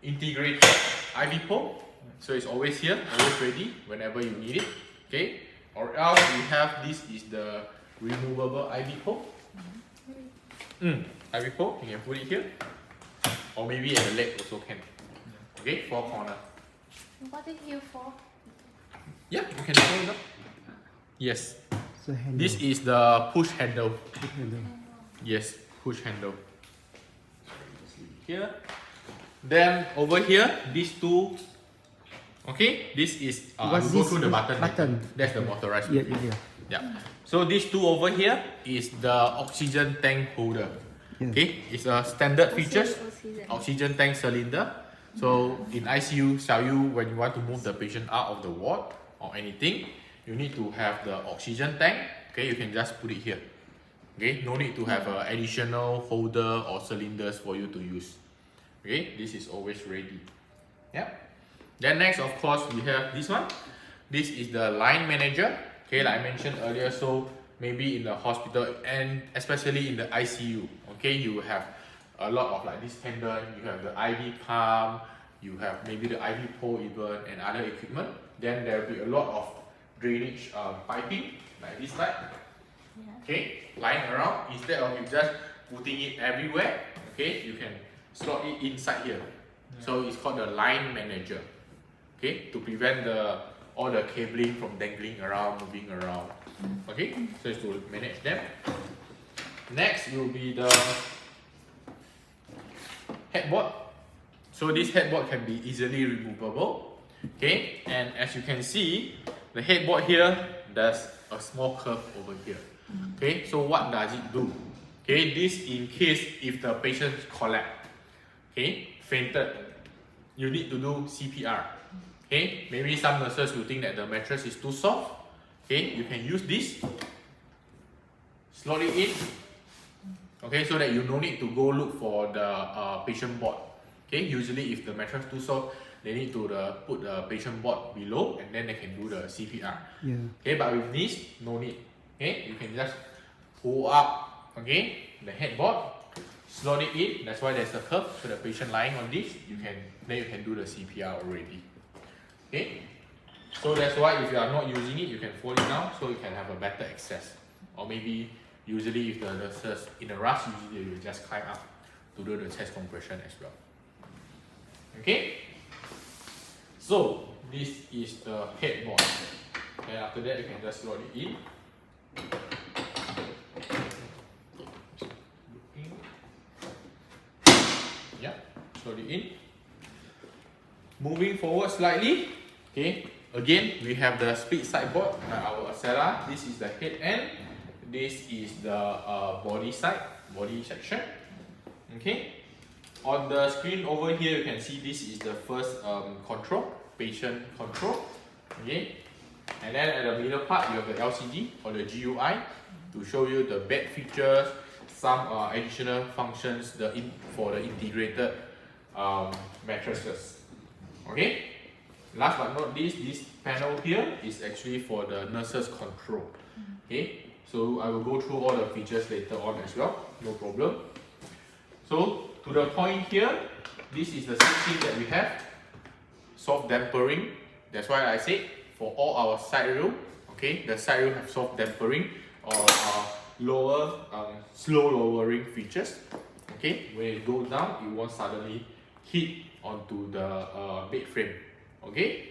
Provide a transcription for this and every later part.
integrated IV pole. So it's always here, always ready whenever you need it. Okay. Or else we have this is the removable IV pole. IV pole, you can put it here. Or maybe at the leg also can. Okay, 4 corner. What is here for? Yeah, you can turn it up. Yes. So This is the push handle. Push handle. Yes, push handle. Just leave it here. Then over here, these two. Okay, this is I will go through the button. That's the motorized. Yeah. So these two over here is the oxygen tank holder. Okay, it's a standard features. Oxygen tank cylinder. So in ICU, when you want to move the patient out of the ward or anything, you need to have the oxygen tank. Okay, you can just put it here. Okay, no need to have an additional holder or cylinders for you to use. Okay, this is always ready. Yeah. Then next, of course, we have this one. This is the line manager. Okay, like I mentioned earlier, so maybe in the hospital and especially in the ICU, okay, you have a lot of like this pendant, you have the IV pump, you have maybe the IV pole even and other equipment. Then there will be a lot of drainage piping like this type. Okay, lying around. Instead of you just putting it everywhere, okay, you can slot it inside here. So it's called the line manager. Okay, to prevent all the cabling from dangling around, moving around. Okay, so it's to manage them. Next will be the headboard. So this headboard can be easily removable. Okay, and as you can see, the headboard here, there's a small curve over here. Okay, so what does it do? Okay, this in case if the patient collapsed, okay, fainted, you need to do CPR. Okay, maybe some nurses will think that the mattress is too soft. Okay, you can use this, slot it in. Okay, so that you no need to go look for the patient board. Okay, usually if the mattress too soft, they need to put the patient board below and then they can do the CPR. Yeah. Okay, but with this, no need. Okay, you can just pull up, okay, the headboard, slot it in. That's why there's a curve. So the patient lying on this, you can do the CPR already. Okay, so that's why if you are not using it, you can fold it down so you can have a better access. Or maybe usually if the nurses in a rush, usually they will just climb up to do the chest compression as well. Okay, so this is the headboard. And after that, you can just slot it in. Yeah, slot it in. Moving forward slightly. Okay, again we have the split side board, our Acela. This is the head end. This is the body section. Okay, on the screen over here you can see this is the first control, patient control. Okay, and then at the middle part you have the LCD or the GUI to show you the bed features, some additional functions for the integrated mattresses. Okay. Last but not least, this panel here is actually for the nurse's control. Okay, so I will go through all the features later on as well, no problem. So to the point here, this is the same thing that we have, soft dampering. That's why I said for all our side rail, okay, the side rail have soft dampering or slow lowering features. Okay, when it goes down, it won't suddenly hit onto the bed frame. Okay,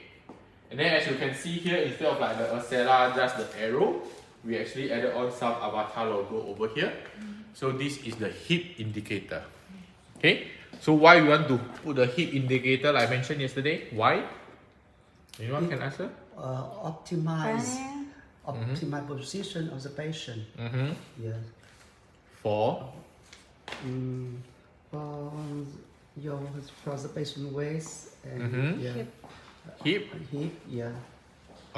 and then as you can see here, instead of like the Acela, just the arrow, we actually added on some avatar logo over here. So this is the hip indicator. Okay, so why we want to put the hip indicator like I mentioned yesterday? Why? Anyone can answer? Optimize position of the patient. Yeah. For for the patient waist and hip. Yeah.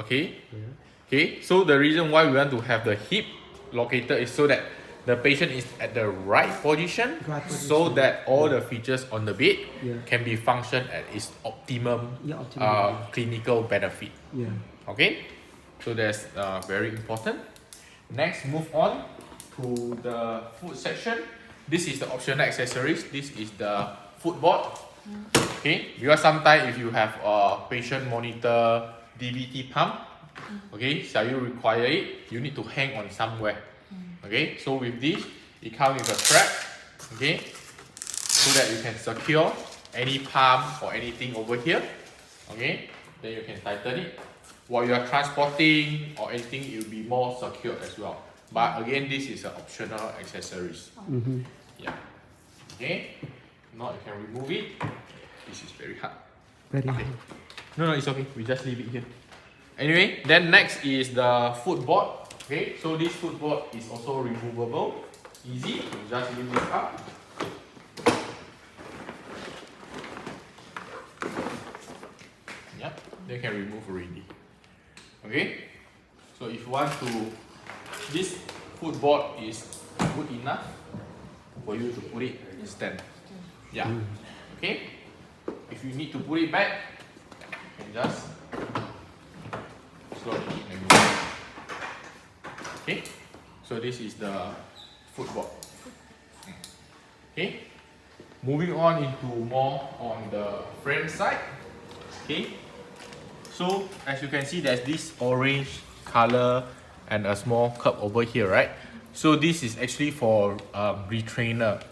Okay. Yeah. Okay. So the reason why we want to have the hip locator is so that the patient is at the right position, so that all the features on the bed can be functioned at its optimum clinical benefit. Yeah. Okay. So that's very important. Next, move on to the foot section. This is the optional accessories. This is the footboard. Okay, because sometimes if you have a patient monitor DVT pump, okay, so you require it, you need to hang on somewhere. Okay, so with this, it comes with a strap, okay, so that you can secure any pump or anything over here. Okay, then you can tighten it. While you are transporting or anything, it will be more secured as well. But again, this is an optional accessories. Yeah. Okay. Now you can remove it. This is very hard. Very Okay. hard. No, we just leave it here. Anyway, then next is the footboard. Okay, so this footboard is also removable. Easy. You just lift this up. Yep, they can remove already. Okay, so if you want to, this footboard is good enough for you to put it in stand. Yeah. Okay, if you need to put it back, you can just slot it in and move. Okay, so this is the footboard. Okay, moving on into more on the frame side. Okay, so as you can see, there's this orange color and a small curb over here, right? So this is actually for retrainer,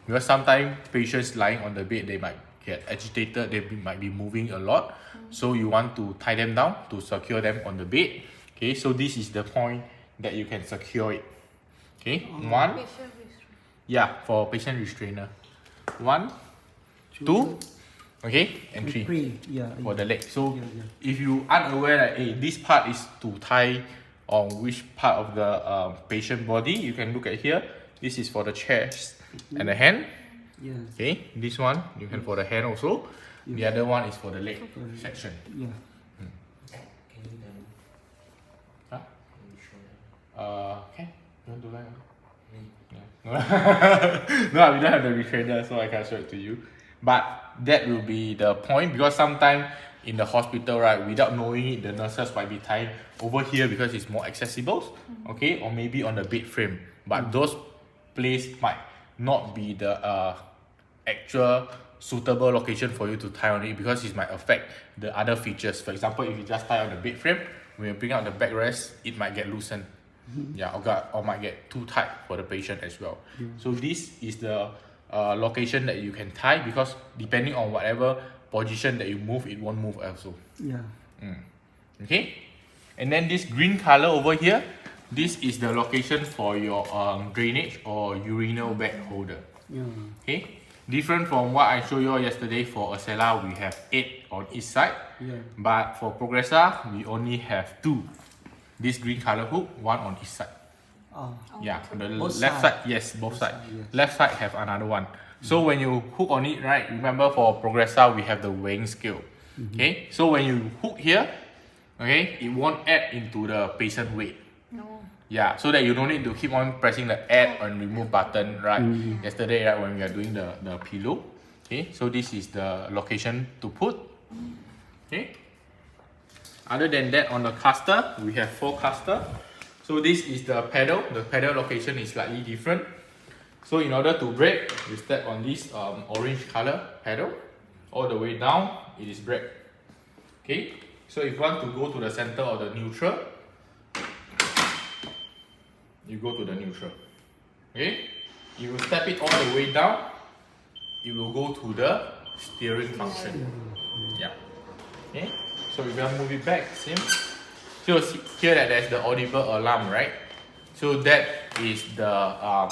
because sometimes patients lying on the bed, they might get agitated, they might be moving a lot. So you want to tie them down to secure them on the bed. Okay, so this is the point that you can secure it. Okay, one, yeah, for patient restrainer. 1, 2, okay, and 3 Yeah. for the leg. So Yeah. if you unaware that hey, this part is to tie on which part of the patient body, you can look at here. This is for the chest and the hand. Yes. Okay, this one you can for the hand also. The other one is for the leg section. Yeah. Okay. You want to learn? No, we don't have the retrainer, so I can't show it to you. But that will be the point, because sometimes in the hospital, right, without knowing it, the nurses might be tying over here because it's more accessible, okay, or maybe on the bed frame. But those place might not be the actual suitable location for you to tie on it, because it might affect the other features. For example, if you just tie on the bed frame, when you bring out the backrest, it might get loosened. Yeah, or might get too tight for the patient as well. So this is the location that you can tie, because depending on whatever position that you move, it won't move also. Yeah. Okay, and then this green color over here, this is the location for your drainage or urinal bag holder. Yeah. Okay, different from what I showed you yesterday. For Acela, we have 8 on each side. Yeah. But for Progressa, we only have 2. This green color hook, 1 on each side. Oh. Yeah, on the Both left side. side, yes, both sides. yes. Left side have another one. So when you hook on it, right, remember for Progressa, we have the weighing scale. Okay, so when you hook here, okay, it won't add into the patient weight. No. Yeah, so that you don't need to keep on pressing the add and remove button, right? Yesterday, right, when we are doing the pillow. Okay, so this is the location to put. Okay. Other than that, on the caster, we have 4 caster. So this is the pedal. The pedal location is slightly different. So in order to brake, you step on this orange color pedal. All the way down, it is brake. Okay. So if you want to go to the center or the neutral, you go to the neutral. Okay. You will step it all the way down, it will go to the steering function. Yeah. Okay. So if I move it back, same. So you see here that there's the audible alarm, right? So that is the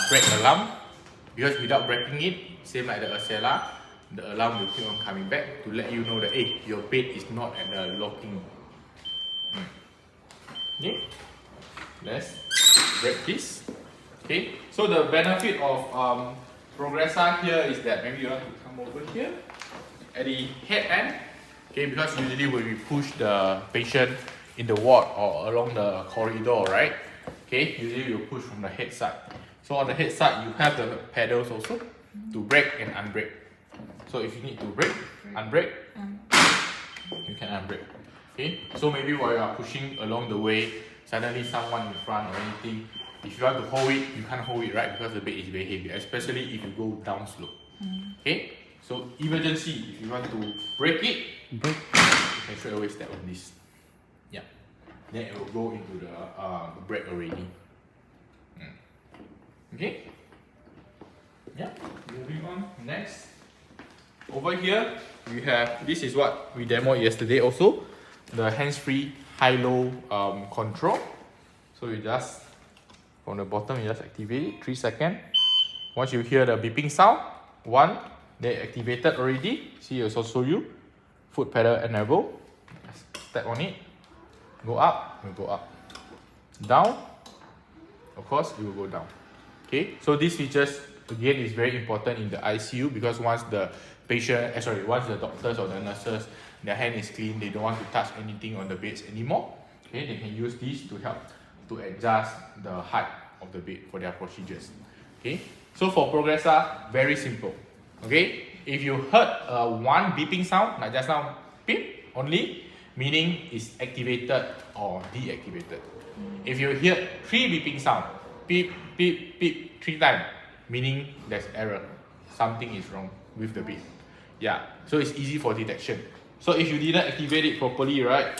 brake alarm. Because without braking it, same like the Acela, the alarm will keep on coming back to let you know that hey, your bed is not at the locking. Okay. Let's brake this. Okay. So the benefit of Progressa here is that maybe you want to come over here at the head end. Okay, because usually when we push the patient in the ward or along the corridor, right? Okay, usually you push from the head side. So on the head side, you have the pedals also to brake and unbrake. So if you need to brake, unbrake, you can unbrake. Okay, so maybe while you are pushing along the way, suddenly someone in front or anything, if you want to hold it, you can't hold it, right? Because the bed is very heavy, especially if you go down slope. Okay. So emergency, if you want to break it, Break. you can straight away step on this. Yeah. Then it will go into the break already. Okay. Yeah. Moving on. Next. Over here, we have, this is what we demoed yesterday also, the hands-free high-low control. So you just, from the bottom, you just activate it, 3 seconds. Once you hear the beeping sound, 1, they activated already. See, it also show you, foot pedal enable. Just step on it, go up, it will go up. Down, of course, it will go down. Okay, so these features, again, is very important in the ICU because once the patient, once the doctors or the nurses, their hand is clean, they don't want to touch anything on the beds anymore. Okay, they can use this to help to adjust the height of the bed for their procedures. Okay, so for Progressa, very simple. Okay, if you heard one beeping sound, like just now, beep only, meaning it's activated or deactivated. If you hear 3 beeping sound, beep, beep, beep, 3 times, meaning there's error. Something is wrong with the bed. Yeah, so it's easy for detection. So if you didn't activate it properly, right?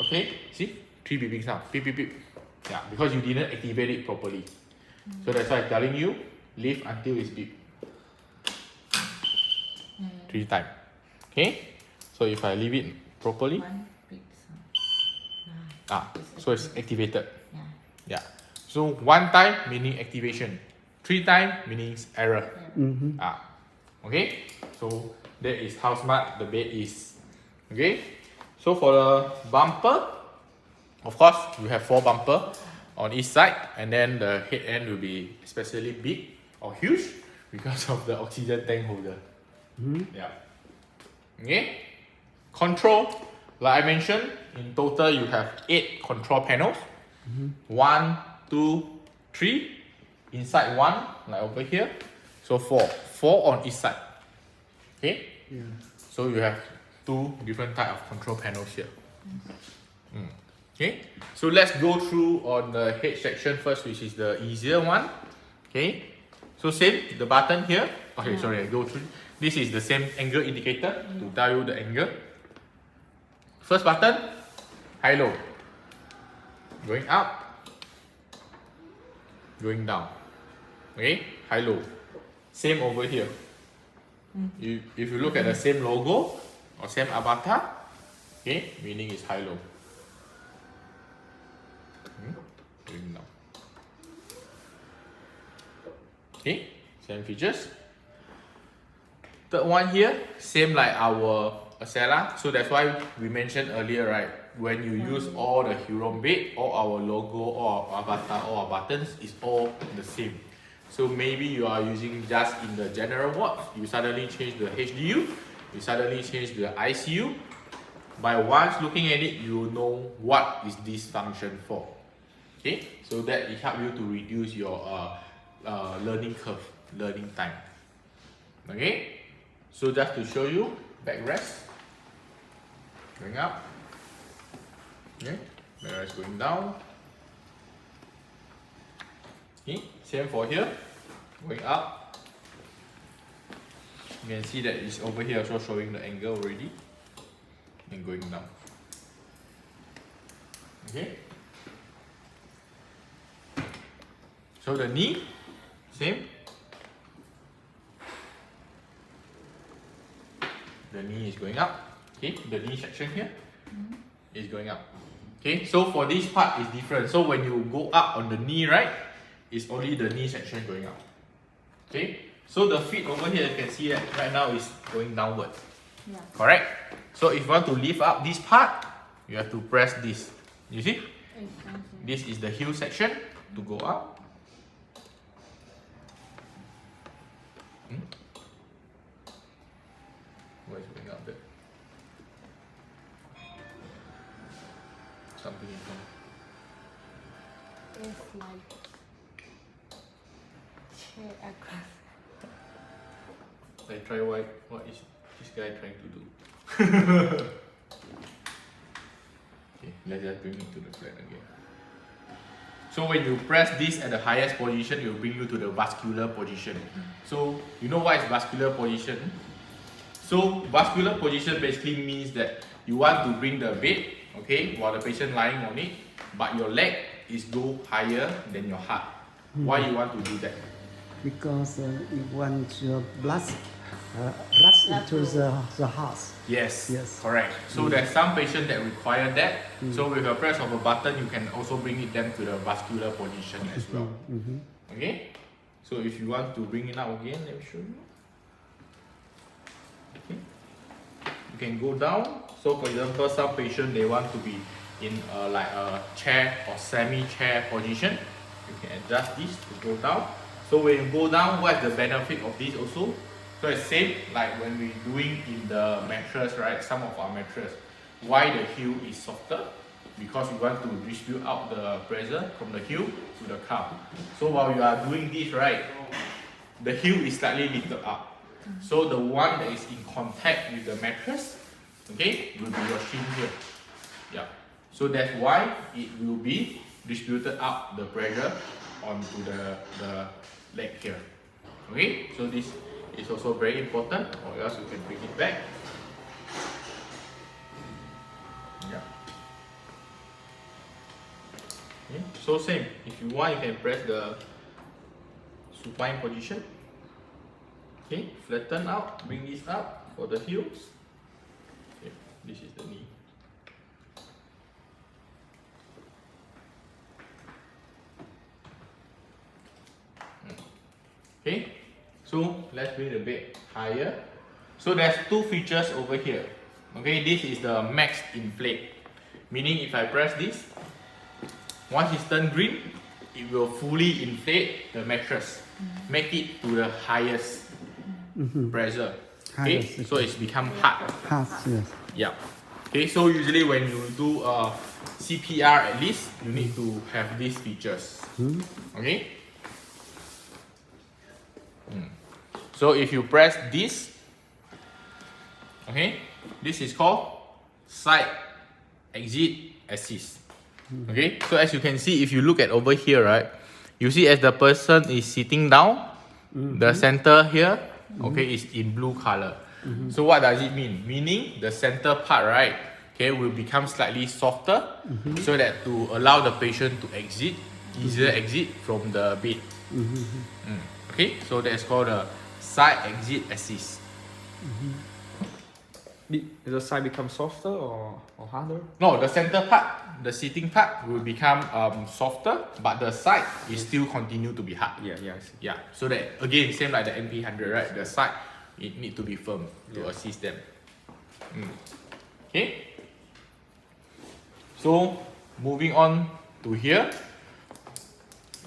Okay, see? 3 beeping sound, beep, beep, beep. Yeah, because you didn't activate it properly. So that's why I'm telling you, leave until it's beep. 3 times. Okay? So if I leave it properly, One big sound. so it's activated. Yeah. Yeah. So 1 time meaning activation. 3 times meaning error. Okay? So that is how smart the bed is. Okay? So for the bumper, of course, you have 4 bumper on each side, and then the head end will be especially big or huge because of the oxygen tank holder. Yeah. Okay. Control, like I mentioned, in total you have 8 control panels. 1, 2, 3. Inside 1, like over here. So 4 on each side. Okay. Yeah. So you have 2 different type of control panels here. Okay. So let's go through on the head section first, which is the easier one. Okay. So same, the button here. Okay, sorry, I go through. This is the same angle indicator to tell you the angle. First button, high-low. Going up, going down. Okay, high-low. Same over here. If you look at the same logo or same avatar, okay, meaning it's high-low. Going down. Okay, same features. Third one here, same like our Acela. So that's why we mentioned earlier, right? When you use all the Hero bed, all our logo, all our avatar, all our buttons, is all the same. So maybe you are using just in the general ward, you suddenly change the HDU, you suddenly change the ICU. By once looking at it, you know what is this function for. Okay, so that it helps you to reduce your learning curve, learning time. Okay, so just to show you, backrest, going up, okay, backrest going down. Okay, same for here, going up. You can see that it's over here also showing the angle already, and going down. Okay. So the knee, same. The knee is going up. Okay, the knee section here is going up. Okay, so for this part is different. So when you go up on the knee, right, it's only the knee section going up. Okay, so the feet over here, you can see that right now is going downward. Yeah. Correct? So if you want to lift up this part, you have to press this. You see? This is the heel section to go up. What is going up there? Something is wrong. It's like chair across. I try what is this guy trying to do? Okay, let's just bring it to the flat again. So when you press this at the highest position, it will bring you to the vascular position. So you know what is vascular position? So vascular position basically means that you want to bring the bed, okay, while the patient lying on it, but your leg is go higher than your heart. Why you want to do that? Because you want your blood rush into the heart. Yes, Yes. correct. So there's some patients that require that. So with a press of a button, you can also bring it them to the vascular position as well. Okay. So if you want to bring it out again, let me show you. Okay. You can go down. So for example, some patients they want to be in like a chair or semi-chair position. You can adjust this to go down. So when you go down, what's the benefit of this also? So it's same like when we're doing in the mattress, right? Some of our mattress. Why the heel is softer? Because we want to distribute out the pressure from the heel to the calf. So while you are doing this, right, the heel is slightly lifted up. So the one that is in contact with the mattress, okay, will be your shin here. Yeah. So that's why it will be distributed up the pressure onto the leg here. Okay, so this is also very important, or else you can bring it back. Yeah. Okay, so same. If you want, you can press the supine position. Okay, flatten out, bring this up for the heels. Okay, this is the knee. Okay, so let's bring the bed higher. So there's two features over here. Okay, this is the max inflate. Meaning if I press this, once it's turned green, it will fully inflate the mattress. Make it to the highest pressure. Okay, Highest, so it's become hard. Heart, yes. Yeah. Okay, so usually when you do CPR at least, you need to have these features. Okay. So if you press this, okay, this is called side exit assist. Okay, so as you can see, if you look at over here, right, you see as the person is sitting down, the center here, okay, is in blue color. So what does it mean? Meaning the center part, right, okay, will become slightly softer, so that to allow the patient to exit, easier exit from the bed. Okay, so that's called a side exit assist. Does the side become softer or harder? No, the center part, the sitting part will become softer, but the side is still continue to be hard. Yeah, I see. Yeah, so that again, same like the NP100, right? The side, it need to be firm to assist them. Okay. So moving on to here.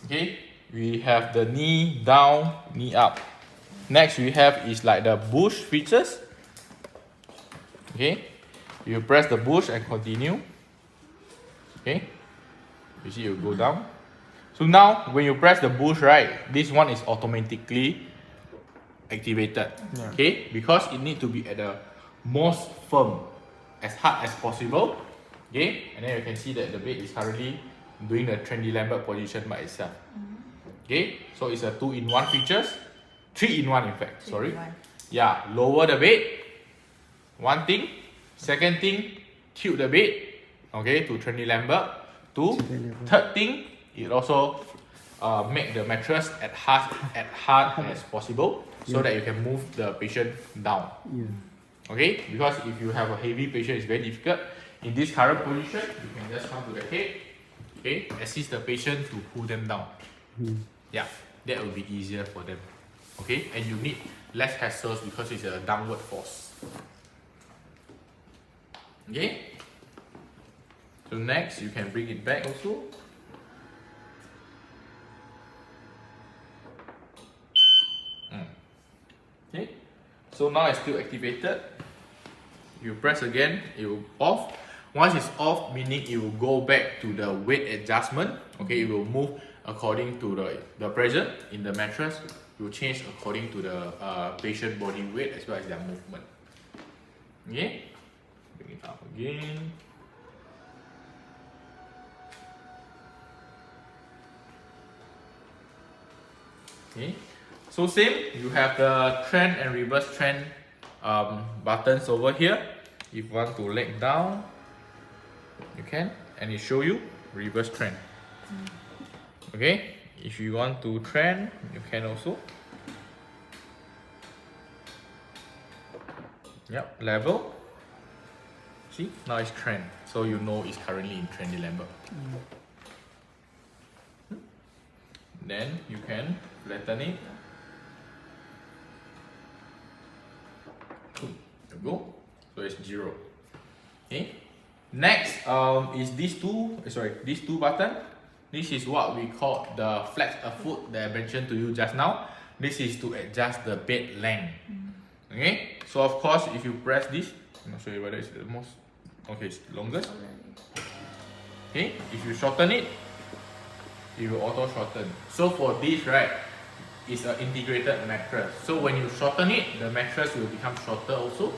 Okay, we have the knee down, knee up. Next we have is like the bush features. Okay, you press the bush and continue. Okay, you see you go down. So now when you press the bush, right, this one is automatically activated. Okay, because it need to be at the most firm, as hard as possible. Okay, and then you can see that the bed is currently doing the trendy Lambert position by itself. Okay, so it's a 2-in-1 features, 3-in-1 in fact. Sorry. Yeah, lower the bed. One thing. Second thing, tilt the bed. Okay, to trendy Lambert. Two. Third thing, it also make the mattress as hard as possible, so that you can move the patient down. Okay, because if you have a heavy patient, it's very difficult. In this current position, you can just come to the head. Okay, assist the patient to pull them down. Yeah, that will be easier for them. Okay, and you need less hassles because it's a downward force. Okay, so next you can bring it back also. Okay, so now it's still activated. You press again, it will off. Once it's off, meaning it will go back to the weight adjustment. Okay, it will move according to the pressure in the mattress. It will change according to the patient body weight as well as their movement. Okay, bring it up again. Okay, so same, you have the trend and reverse trend buttons over here. If you want to leg down, you can, and it show you reverse trend. Okay, if you want to trend, you can also. Yep, level. See, now it's trend, so you know it's currently in trendy level. Then you can flatten it. There you go. So it's 0. Okay. Next is these two buttons. This is what we call the flex a foot that I mentioned to you just now. This is to adjust the bed length. Okay. So of course, if you press this, I'm not sure whether it's the most. Okay, it's longest. Okay. If you shorten it, it will auto shorten. So for this, right, it's an integrated mattress. So when you shorten it, the mattress will become shorter also.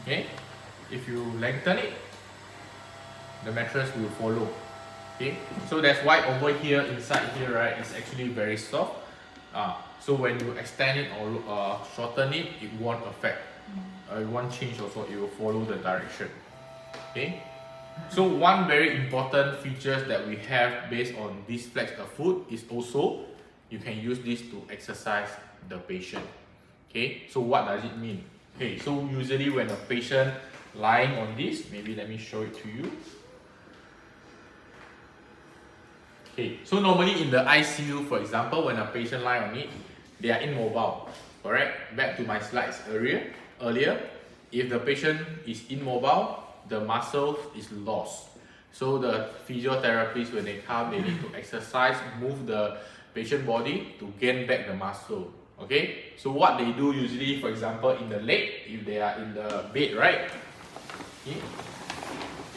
Okay. If you lengthen it, the mattress will follow. Okay. So that's why over here, inside here, right, it's actually very soft. So when you extend it or shorten it, it won't affect. It won't change also. It will follow the direction. Okay. So one very important features that we have based on this flex a foot is also you can use this to exercise the patient. Okay, so what does it mean? Okay, so usually when a patient lying on this, maybe let me show it to you. Okay, so normally in the ICU, for example, when a patient lie on it, they are immobile. Correct? Back to my slides earlier. If the patient is immobile, the muscle is lost. So the physiotherapists, when they come, they need to exercise, move the patient body to gain back the muscle. Okay, so what they do usually, for example, in the leg, if they are in the bed, right? Okay.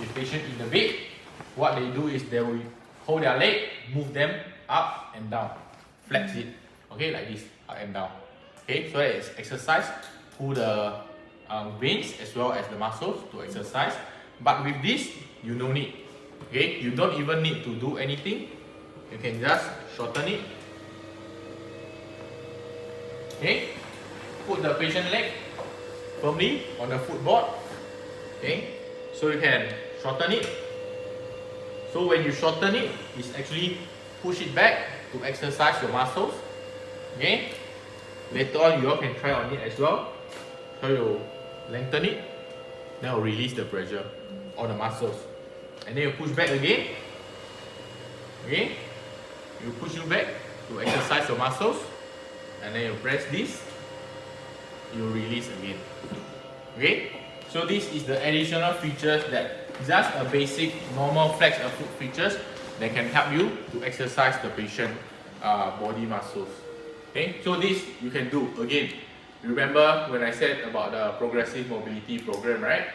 If patient in the bed, what they do is they will hold their leg, move them up and down, flex it. Okay, like this, up and down. Okay, so it's exercise, pull the veins as well as the muscles to exercise. But with this, you no need. Okay, you don't even need to do anything. You can just shorten it. Okay, put the patient leg firmly on the footboard. Okay, so you can shorten it. So when you shorten it, it's actually push it back to exercise your muscles. Okay, later on you all can try on it as well. So you lengthen it, then will release the pressure on the muscles, and then you push back again. Okay, you push you back to exercise your muscles, and then you press this, you release again. Okay, so this is the additional features that just a basic normal flex a foot features that can help you to exercise the patient body muscles. Okay, so this you can do again. Remember when I said about the progressive mobility program, right?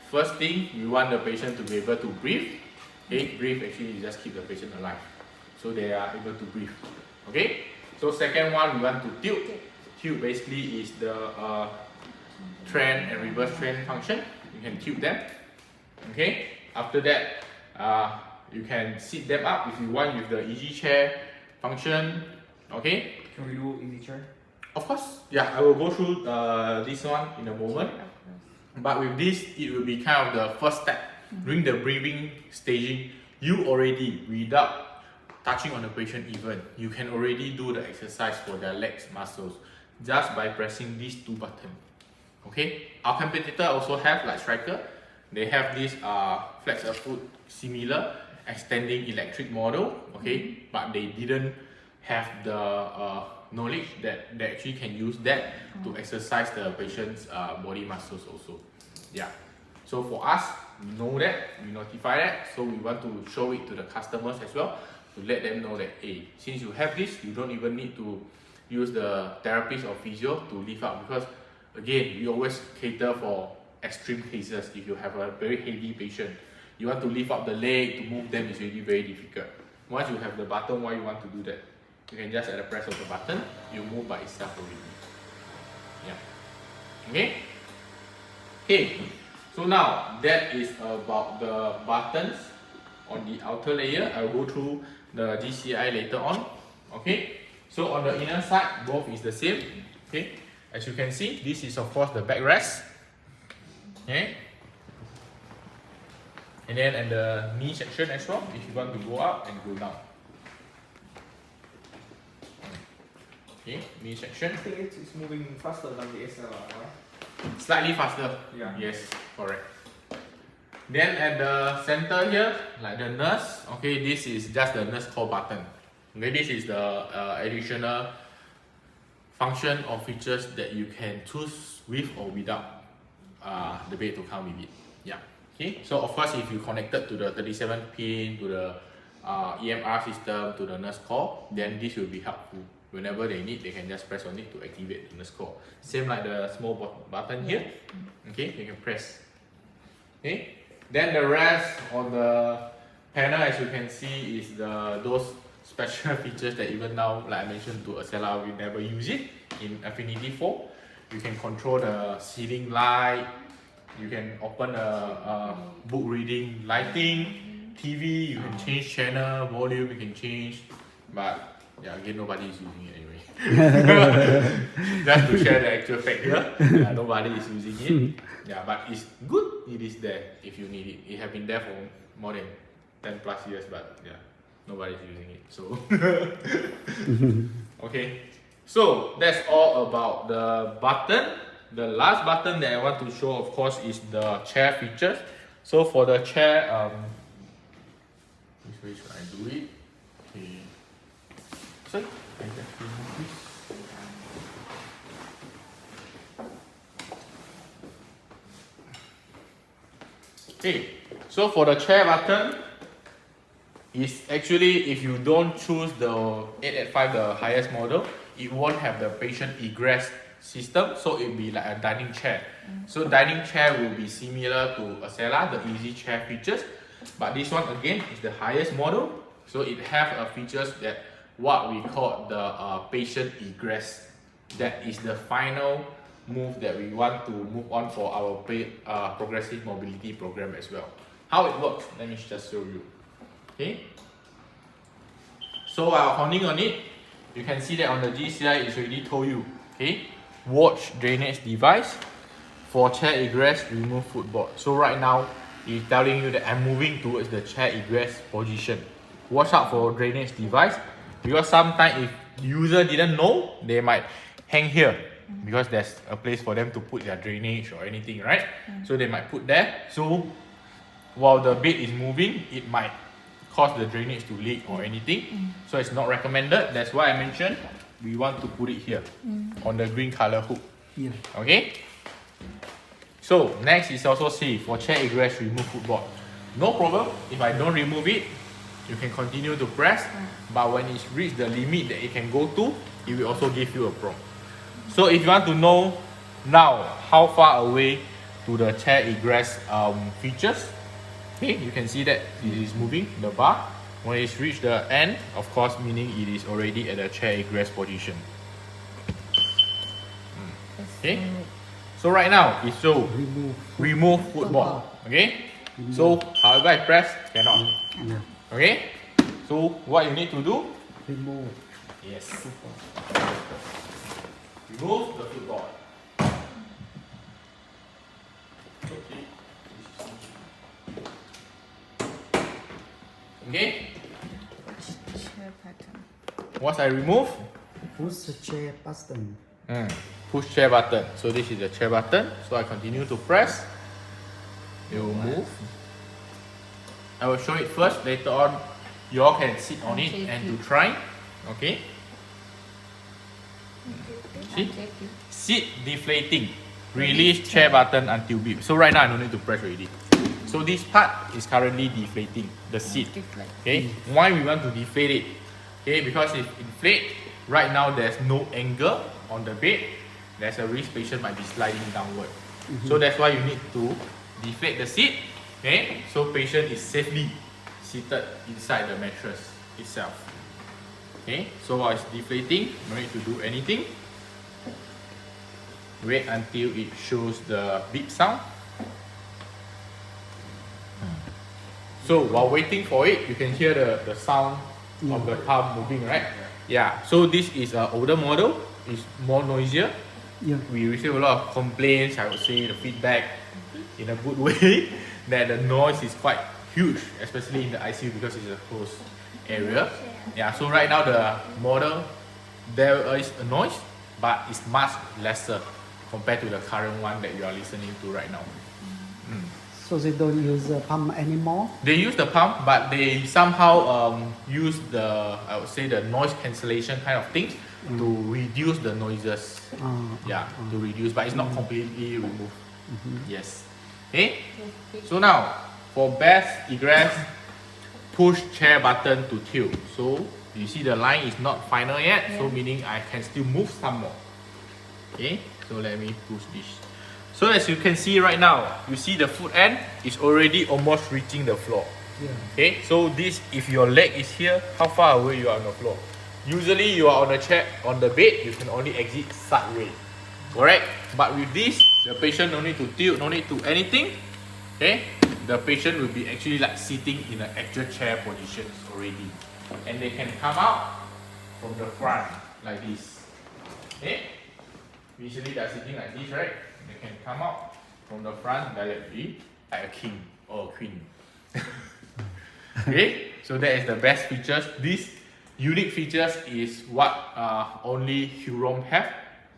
First thing, we want the patient to be able to breathe. Okay, breathe actually you just keep the patient alive, so they are able to breathe. Okay, so second one, we want to tilt. Tilt basically is the trend and reverse trend function. You can tilt them. Okay, after that, you can sit them up if you want with the easy chair function. Okay, Can we do easy chair? of course, yeah, I will go through this one in a moment. But with this, it will be kind of the first step. During the breathing staging, you already, without touching on the patient even, you can already do the exercise for their legs muscles just by pressing these two buttons. Okay, our competitor also have, like Striker, they have this flex a foot similar extending electric model. Okay, but they didn't have the knowledge that they actually can use that to exercise the patient's body muscles also. Yeah, so for us, we know that, we notify that, so we want to show it to the customers as well to let them know that, hey, since you have this, you don't even need to use the therapist or physio to lift up, because again, we always cater for extreme cases. If you have a very heavy patient, you want to lift up the leg to move them is really very difficult. Once you have the button, why you want to do that? You can just at the press of the button, you move by itself already. Yeah. Okay. Okay. So now that is about the buttons on the outer layer. I'll go through the GCI later on. Okay. So on the inner side, both is the same. Okay. As you can see, this is of course the backrest. Okay. And then at the knee section as well, if you want to go up and go down. Okay, knee section. I think it's moving faster than the SLR, right? Slightly faster. Yeah. Yes, correct. Then at the center here, like the nurse, okay, this is just the nurse call button. Okay, this is the additional function or features that you can choose with or without the bed to come with it. Yeah. Okay. So of course, if you connected to the 37 pin, to the EMR system, to the nurse call, then this will be helpful. Whenever they need, they can just press on it to activate the nurse call. Same like the small button here. Okay, you can press. Okay. Then the rest on the panel, as you can see, is those special features that even now, like I mentioned to SLR, we never use it in Affinity 4. You can control the ceiling light. You can open a book reading lighting, TV. You can change channel volume. You can change, but yeah, again, nobody is using it anyway. Just to share the actual fact here, nobody is using it. Yeah, but it's good. It is there if you need it. It has been there for more than 10 plus years, but yeah, nobody is using it. So okay, so that's all about the button. The last button that I want to show, of course, is the chair features. So for the chair, which way should I do it? Okay. So I just remove this. Okay, so for the chair button, is actually if you don't choose the 885, the highest model, it won't have the patient egress system, so it will be like a dining chair. So dining chair will be similar to a SLR, the easy chair features, but this one again is the highest model, so it have a features that what we call the patient egress. That is the final move that we want to move on for our progressive mobility program as well. How it works, let me just show you. Okay, so while holding on it, you can see that on the GCI it's already told you, okay, watch drainage device, for chair egress remove footboard. So right now it's telling you that I'm moving towards the chair egress position. Watch out for drainage device, because sometimes if user didn't know, they might hang here because there's a place for them to put their drainage or anything, right? So they might put there. So while the bed is moving, it might cause the drainage to leak or anything. So it's not recommended. That's why I mentioned we want to put it here on the green color hook. Yeah. Okay. So next is also safe for chair egress remove footboard. No problem if I don't remove it. You can continue to press, but when it's reached the limit that it can go to, it will also give you a prompt. So if you want to know now how far away to the chair egress features, okay, you can see that it is moving the bar. When it's reached the end, of course, meaning it is already at the chair egress position. Okay, so right now it shows remove footboard. Okay, so however I press, cannot. Yeah. Okay, so what you need to do? Remove. Yes. Remove the footboard. Okay. Okay. Chair pattern. Once I remove, Push the chair button. push chair button. So this is the chair button. So I continue to press. It will move. I will show it first. Later on, you all can sit on it and to try. Okay. See? Sit deflating. Release chair button until beep. So right now I don't need to press already. So this part is currently deflating the seat. Okay. Why we want to deflate it? Okay, because if inflate, right now there's no angle on the bed. There's a risk patient might be sliding downward. So that's why you need to deflate the seat. Okay, so patient is safely seated inside the mattress itself. Okay, so while it's deflating, no need to do anything. Wait until it shows the beep sound. So while waiting for it, you can hear the sound of the thumb moving, right? Yeah, so this is an older model, it's more noisier. Yeah. we receive a lot of complaints, I would say the feedback in a good way, that the noise is quite huge, especially in the ICU because it's a closed area. Yeah, so right now the model, there is a noise, but it's much lesser compared to the current one that you are listening to right now. So they don't use the pump anymore? They use the pump, but they somehow use the, I would say, the noise cancellation kind of thing to reduce the noises. Yeah, to reduce, but it's not completely removed. Yes. Okay. So now for best egress, push chair button to tilt. So you see the line is not final yet, so meaning I can still move some more. Okay. So let me push this. So as you can see right now, you see the foot end is already almost reaching the floor. Yeah. Okay, so this, if your leg is here, how far away you are on the floor? Usually you are on the chair, on the bed, you can only exit sideways. Correct? But with this, the patient no need to tilt, no need to anything. Okay, the patient will be actually like sitting in an actual chair position already. And they can come out from the front like this. Okay? Usually they are sitting like this, right? They can come out from the front directly like a king or a queen. Okay, so that is the best features. These unique features is what only Huron have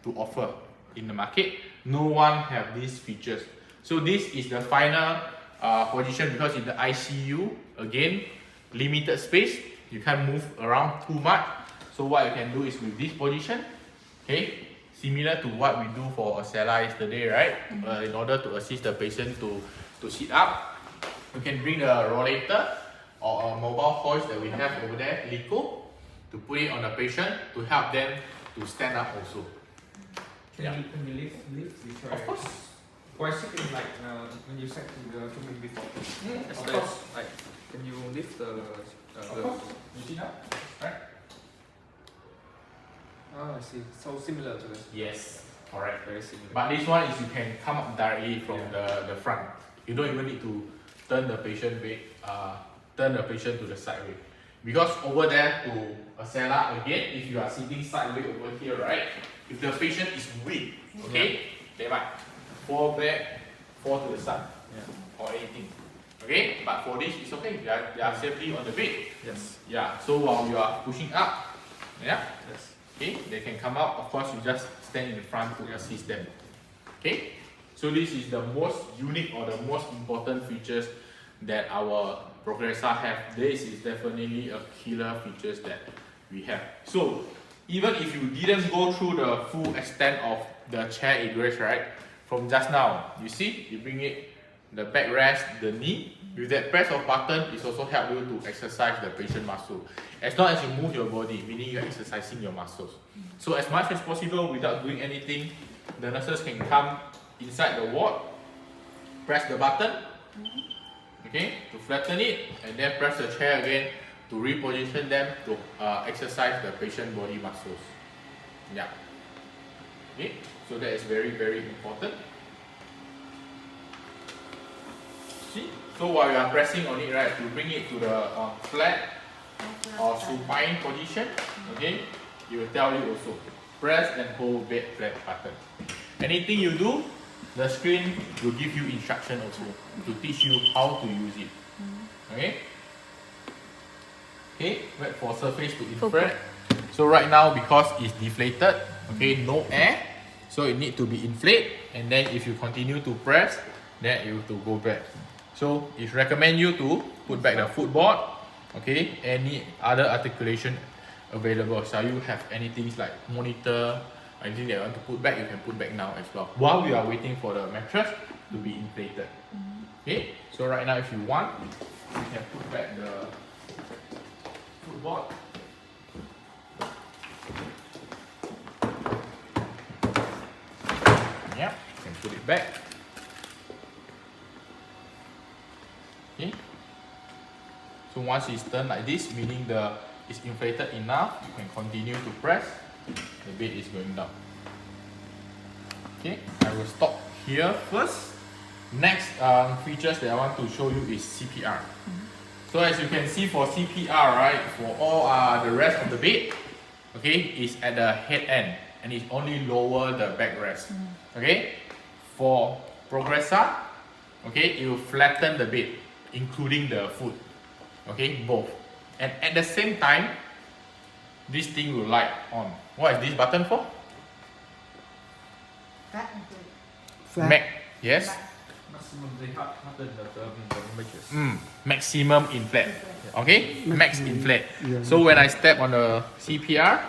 to offer in the market. No one have these features. So this is the final position, because in the ICU, again, limited space, you can't move around too much. So what you can do is with this position, okay, similar to what we do for Acela yesterday, right? In order to assist the patient to sit up, you can bring a rollator or a mobile hoist that we have over there, Lico, to put it on the patient to help them to stand up also. Can you lift the chair? Of course. Why sitting like when you said to the filming before? Of Or course. like, can you lift the Of course. You see now? Right? Oh, I see. So similar to this. Yes, correct. Very similar. But this one is you can come up directly from the front. You don't even need to turn the patient to the sideway. Because over there to Acela, again, if you are sitting sideways over here, right? If the patient is weak, okay, they might fall back, fall to the side, or anything. Okay, but for this, it's okay. They are safely on the bed. Yes. Yeah. So while you are pushing up, yeah. Yes. Okay, they can come out. Of course, you just stand in the front to assist them. Okay, so this is the most unique or the most important features that our Progressa have. This is definitely a killer features that we have. So even if you didn't go through the full extent of the chair egress, right? From just now, you see, you bring it, the backrest, the knee. With that press of button, it also help you to exercise the patient muscle. As long as you move your body, meaning you're exercising your muscles. So as much as possible, without doing anything, the nurses can come inside the ward, press the button, okay, to flatten it, and then press the chair again to reposition them to exercise the patient body muscles. Yeah. Okay, so that is very, very important. See? So while you are pressing on it, right, to bring it to the flat or supine position, okay, it will tell you also, press and hold bed flat button. Anything you do, the screen will give you instruction also to teach you how to use it. Okay? Okay, wait for surface to inflate. So right now, because it's deflated, okay, no air, so it need to be inflated, and then if you continue to press, then it will go back. So it's recommend you to put back the footboard, okay, any other articulation available. So you have anything like monitor, anything that you want to put back, you can put back now as well, while we are waiting for the mattress to be inflated. Okay, so right now if you want, you can put back the footboard. Yeah, you can put it back. Okay. So once it's turned like this, meaning it's inflated enough, you can continue to press. The bed is going down. Okay, I will stop here first. Next features that I want to show you is CPR. So as you can see for CPR, right, for all the rest of the bed, okay, is at the head end. and it only lower the backrest. Okay, for Progressa, okay, it will flatten the bed, including the foot. Okay, both. And at the same time, this thing will light on. What is this button for? Flat and flat. Max. Yes. Maximum the button the mattress. Maximum inflate. Okay, max inflate. Yeah. So when I step on the CPR,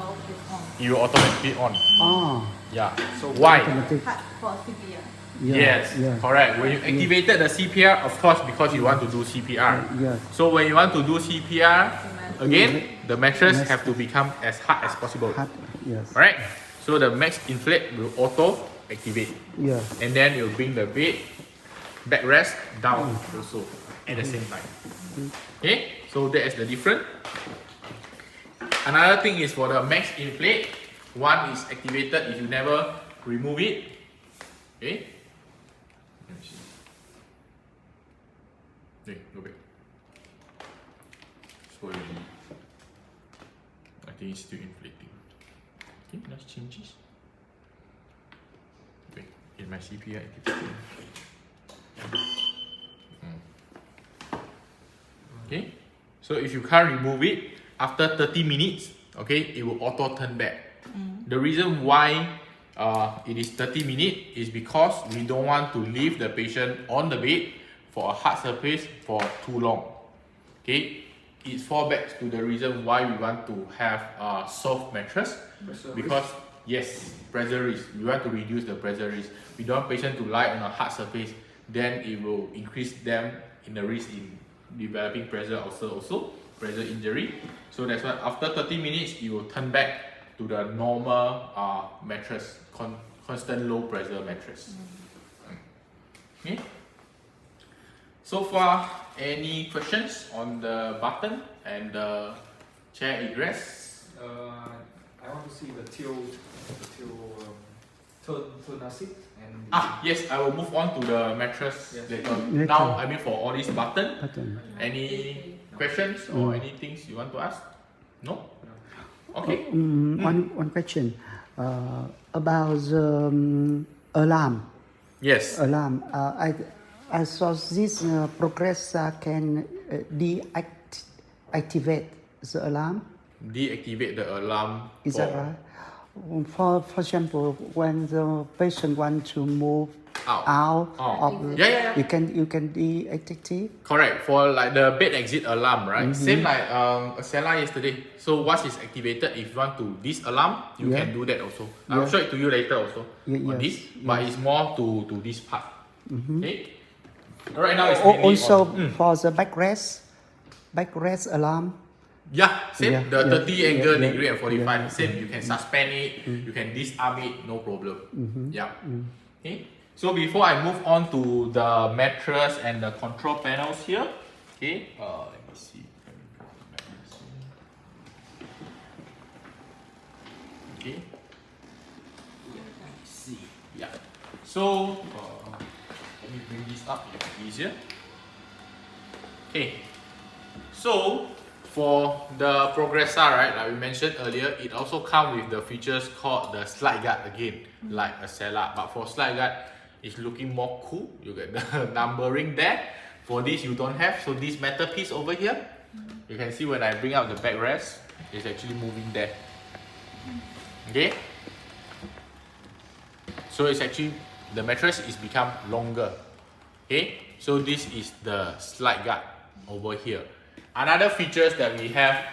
All is on. it will automatically on. Ah, Yeah. So Why? automatic. Cut for CPR. Yeah, Yes, yeah. correct. When you activated the CPR, of course, because you want to do CPR. Yeah. So when you want to do CPR, again, the mattress Yes. have to become as hard as possible. Hard. Yes. Alright? So the max inflate will auto activate. Yeah. And then it will bring the bed backrest down also at the same time. Okay? So that is the difference. Another thing is for the max inflate, one is activated if you never remove it. Okay? Let me see. Okay, go back. So I think it's still inflating. Okay, let's change this. Wait, in my CPR activated. Okay, so if you can't remove it after 30 minutes, okay, it will auto turn back. The reason why it is 30 minutes is because we don't want to leave the patient on the bed for a hard surface for too long. Okay, it falls back to the reason why we want to have a soft mattress, because yes, pressure risk. We want to reduce the pressure risk. We don't want patient to lie on a hard surface, then it will increase them in the risk in developing pressure ulcer also, pressure injury. So that's why after 30 minutes, it will turn back to the normal mattress, constant low pressure mattress. Okay. So far, any questions on the button and the chair egress? I want to see the turn seat and Yes, I will move on to the mattress Yes. later. Later. Now, I mean for all these button, Button. any questions or any things you want to ask? No? Okay. One question about the alarm. Yes. Alarm. I saw this Progressa can deactivate the alarm. Deactivate the alarm. Is that right? For example, when the patient want to move out of, Yeah. you can deactivate. Correct. For like the bed exit alarm, right? Same like Acela yesterday. So once it's activated, if you want to disalarm, you can do that also. I'll show it to you later also on this, but it's more to this part. Okay. Right now it's mainly Also on, for the backrest alarm. yeah, same. Yeah, The 30 angle degree and 45, yeah, same. You can suspend it, you can disarm it, no problem. Yeah. Okay. So before I move on to the mattress and the control panels here, okay. Let me see. Okay. Let me see. Yeah. So let me bring this up, it's easier. Okay. So for the Progressa, right, like we mentioned earlier, it also comes with the features called the slide guard again, like a Acela. But for slide guard, it's looking more cool. You get the numbering there. For this, you don't have. So this metal piece over here, you can see when I bring out the backrest, it's actually moving there. Okay. So it's actually, the mattress is become longer. Okay. So this is the slide guard over here. Another features that we have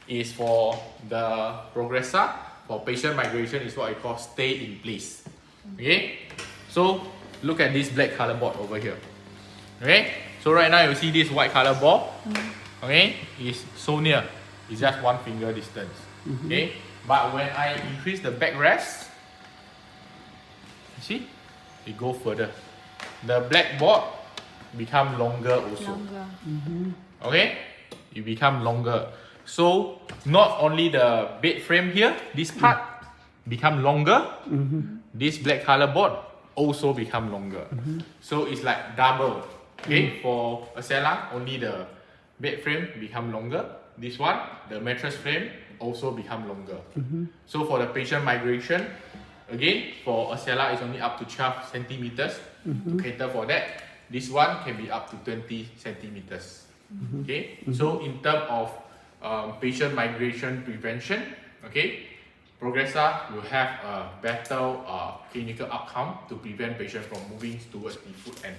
is for the Progressa, for patient migration, is what I call stay in place. Okay, so look at this black color board over here. Okay, so right now you see this white color board. Okay, is so near, it's just 1 finger distance. Okay, but when I increase the backrest, you see, it go further. The black board become longer also. Okay, it become longer. So not only the bed frame here, this part become longer. This black color board also become longer. So it's like double. Okay, for Acela, only the bed frame become longer. This one, the mattress frame also become longer. So for the patient migration, again, for Acela it's only up to 12 centimeters to cater for that. This one can be up to 20 centimeters. Okay, so in terms of patient migration prevention, okay, Progressa will have a better clinical outcome to prevent patients from moving towards the foot end.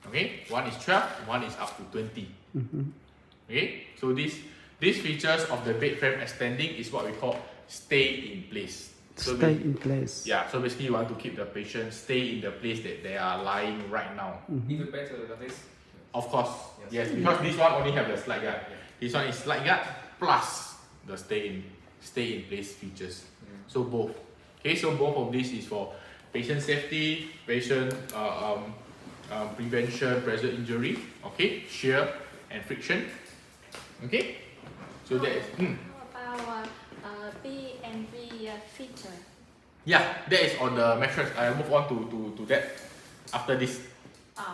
Okay, one is 12, one is up to 20. Okay, so these features of the bed frame extending is what we call stay in place. So Stay in place. Yeah, so basically you want to keep the patient stay in the place that they are lying right now. Even better than this. Of course, yes, because this one only have the slide guard. This one is slide guard plus the stay in place features. So both. Okay, so both of this is for patient safety, patient prevention, pressure injury, okay, shear and friction. Okay, so that is. How about B&B feature? Yeah, that is on the mattress. I'll move on to that after this.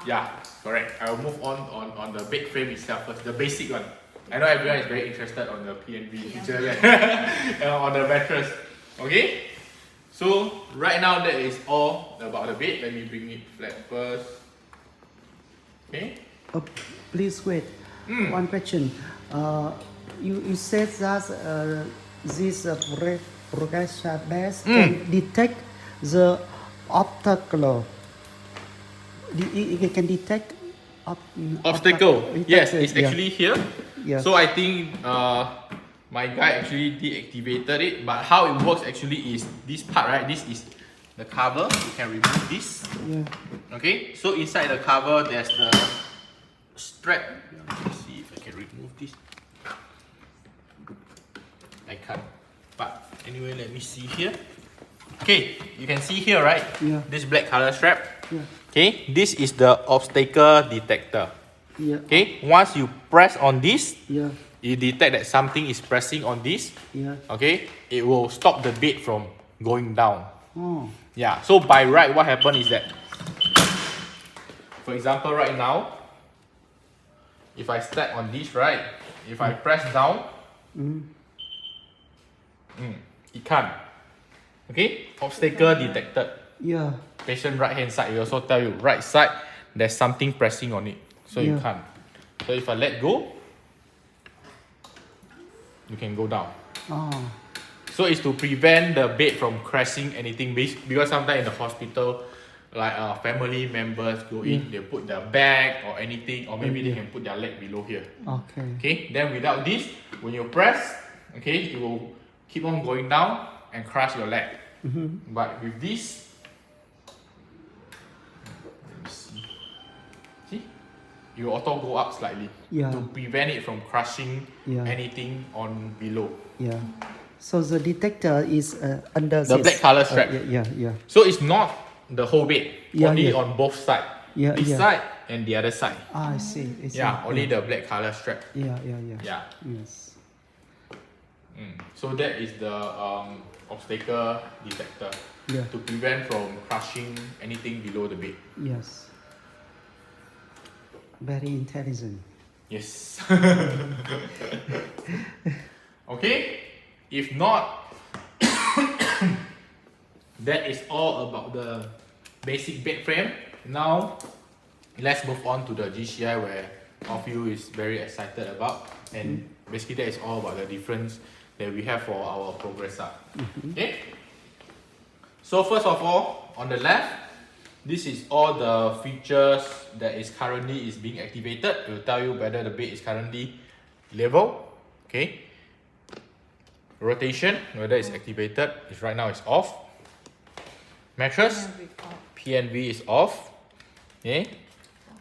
Yeah, correct. I'll move on the bed frame itself first, the basic one. I know everyone is very interested on the P&B feature on the mattress. Okay, so right now that is all about the bed. Let me bring it flat first. Okay. Please wait. One question. You said that this Progressa Bed can detect the obstacle. It can detect Obstacle. Yes, it's actually here. Yes. So I think my guy actually deactivated it. But how it works actually is this part, right? This is the cover. You can remove this. Yeah. Okay. So inside the cover, there's the strap. Let's see if I can remove this. I can't. But anyway, let me see here. Okay, you can see here, right? Yeah. This black color strap. Yeah. Okay, this is the obstacle detector. Yeah. Okay, once you press on this, Yeah. you detect that something is pressing on this. Yeah. Okay, it will stop the bed from going down. Oh. Yeah, so by right, what happened is that, for example, right now, if I step on this, right, if I press down, it can't. Okay, obstacle detected. Yeah. Patient right hand side, it also tell you right side, there's something pressing on it, so you Yeah. can't. So if I let go, you can go down. Oh. So it's to prevent the bed from crashing anything, because sometimes in the hospital, like family members go in, they put their bag or anything, or maybe they can put their leg below here. Okay. Okay, then without this, when you press, okay, it will keep on going down and crush your leg. But with this, let me see, you auto go up slightly to prevent it from crushing anything on below. Yeah. So the detector is under The this. black color strap. Yeah. So it's not the whole bed, only Yeah. on both sides. Yeah, This yeah. side and the other side. I see. Yeah, only the black color strap. Yeah. Yeah. Yes. So that is the obstacle detector Yeah. to prevent from crushing anything below the bed. Yes. Very intelligent. Yes. Okay. If not, that is all about the basic bed frame. Now, let's move on to the GCI where all of you is very excited about, and basically that is all about the difference that we have for our Progressa. Okay. So first of all, on the left, this is all the features that is currently being activated. It will tell you whether the bed is currently level. Okay. Rotation, whether it's activated, is right now it's off. Mattress, P&V is off. Okay.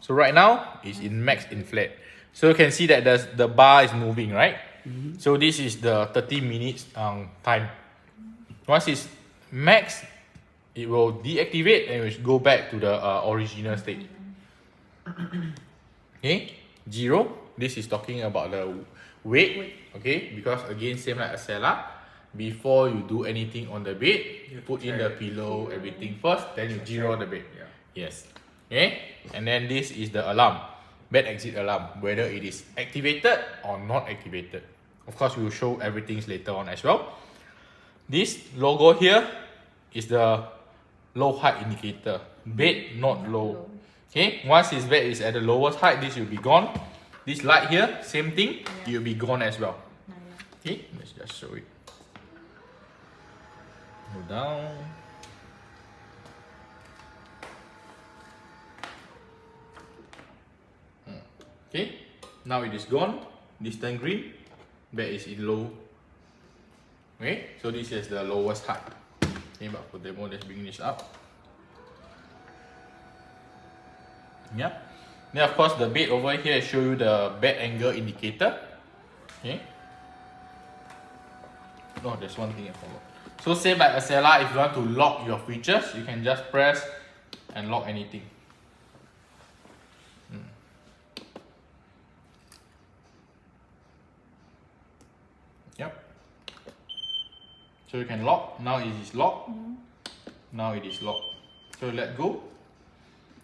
So right now it's in max inflate. So you can see that the bar is moving, right? So this is the 30 minutes time. Once it's max, it will deactivate and it will go back to the original state. Okay, 0. This is talking about the weight. Okay, because again, same like Acela, before you do anything on the bed, you put in the pillow, everything first, then you 0 the bed. Yes. Okay, and then this is the alarm, bed exit alarm, whether it is activated or not activated. Of course, we will show everything later on as well. This logo here is the low height indicator. Bed not low. Okay, once this bed is at the lowest height, this will be gone. This light here, same thing, it will be gone as well. Okay, let's just show it. Go down. Okay, now it is gone. This turn green. Bed is in low. Okay, so this is the lowest height. Okay, but for demo, let's bring this up. Yeah. Then of course the bed over here show you the bed angle indicator. Okay. Oh, there's one thing I forgot. So same like Acela, if you want to lock your features, you can just press and lock anything. Yep. So you can lock. Now it is locked. Now it is locked. So let go.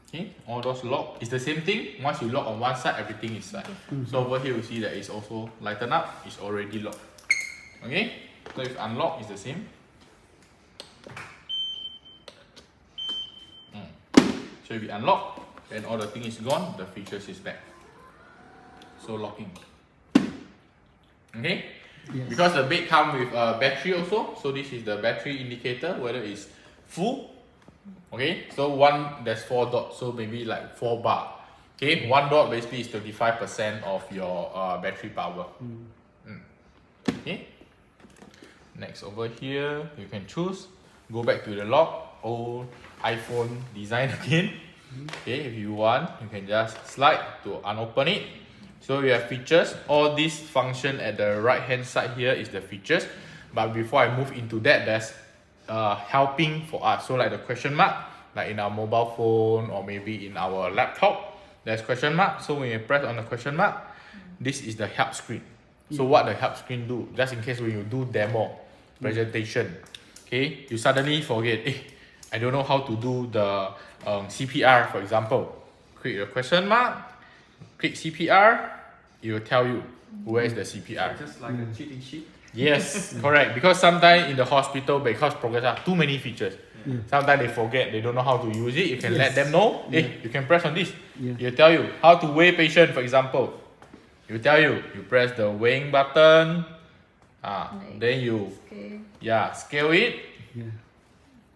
Okay, all those lock. It's the same thing. Once you lock on one side, everything is side. So over here you see that it's also lighten up. It's already locked. Okay. So if unlock, it's the same. So if you unlock, then all the thing is gone. The features is back. So locking. Okay. Yes. Because the bed comes with a battery also, so this is the battery indicator whether it's full. Okay, so there's 4 dots, so maybe like 4 bar. Okay, 1 dot basically is 35% of your battery power. Okay, next over here you can choose, go back to the lock, old iPhone design again. Okay, if you want, you can just slide to unopen it. So you have features. All this function at the right hand side here is the features. But before I move into that, there's helping for us. So like the question mark, like in our mobile phone or maybe in our laptop, there's question mark. So when you press on the question mark, this is the help screen. So what the help screen do? Just in case when you do demo presentation, okay, you suddenly forget, I don't know how to do the CPR, for example. Click the question mark, click CPR, it will tell you where is the CPR. Just like a cheating sheet. Yes, correct. Because sometimes in the hospital, because Progressa too many features, sometimes they forget, they don't know how to use it. You can let them know, you can press on this. It'll tell you how to weigh patient, for example. It will tell you, you press the weighing button, then you scale it.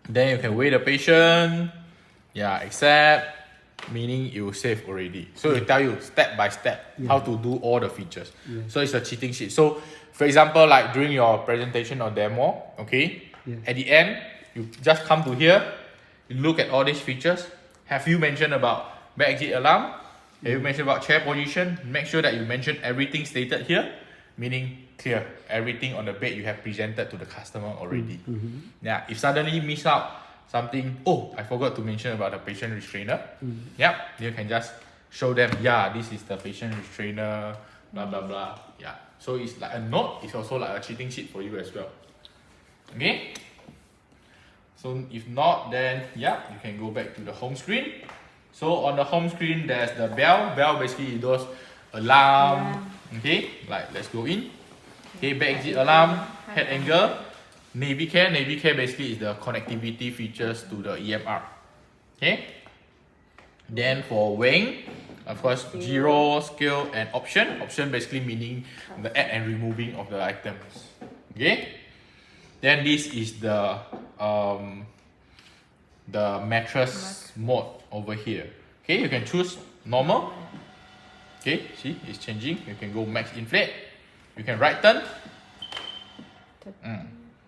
Then you can weigh the patient, accept, meaning it will save already. So it will tell you step by step how to do all the features. So it's a cheating sheet. So for example, like during your presentation or demo, okay, at the end, you just come to here, you look at all these features. Have you mentioned about back exit alarm? Have you mentioned about chair position? Make sure that you mention everything stated here, meaning clear. Everything on the bed you have presented to the customer already. Yeah, if suddenly miss out something, I forgot to mention about the patient restrainer. You can just show them, this is the patient restrainer, blah blah blah. So it's like a note, it's also like a cheating sheet for you as well. Okay, so if not, then you can go back to the home screen. So on the home screen there's the bell basically those alarm. Okay, like let's go in. Okay, back exit alarm, head angle, Navicare basically is the connectivity features to the EMR. Okay, then for weighing, of course, zero, scale, and option. Option basically meaning the add and removing of the items. Okay. Then this is the mattress mode over here. Okay, you can choose normal. Okay, see, it's changing. You can go max inflate. You can right turn.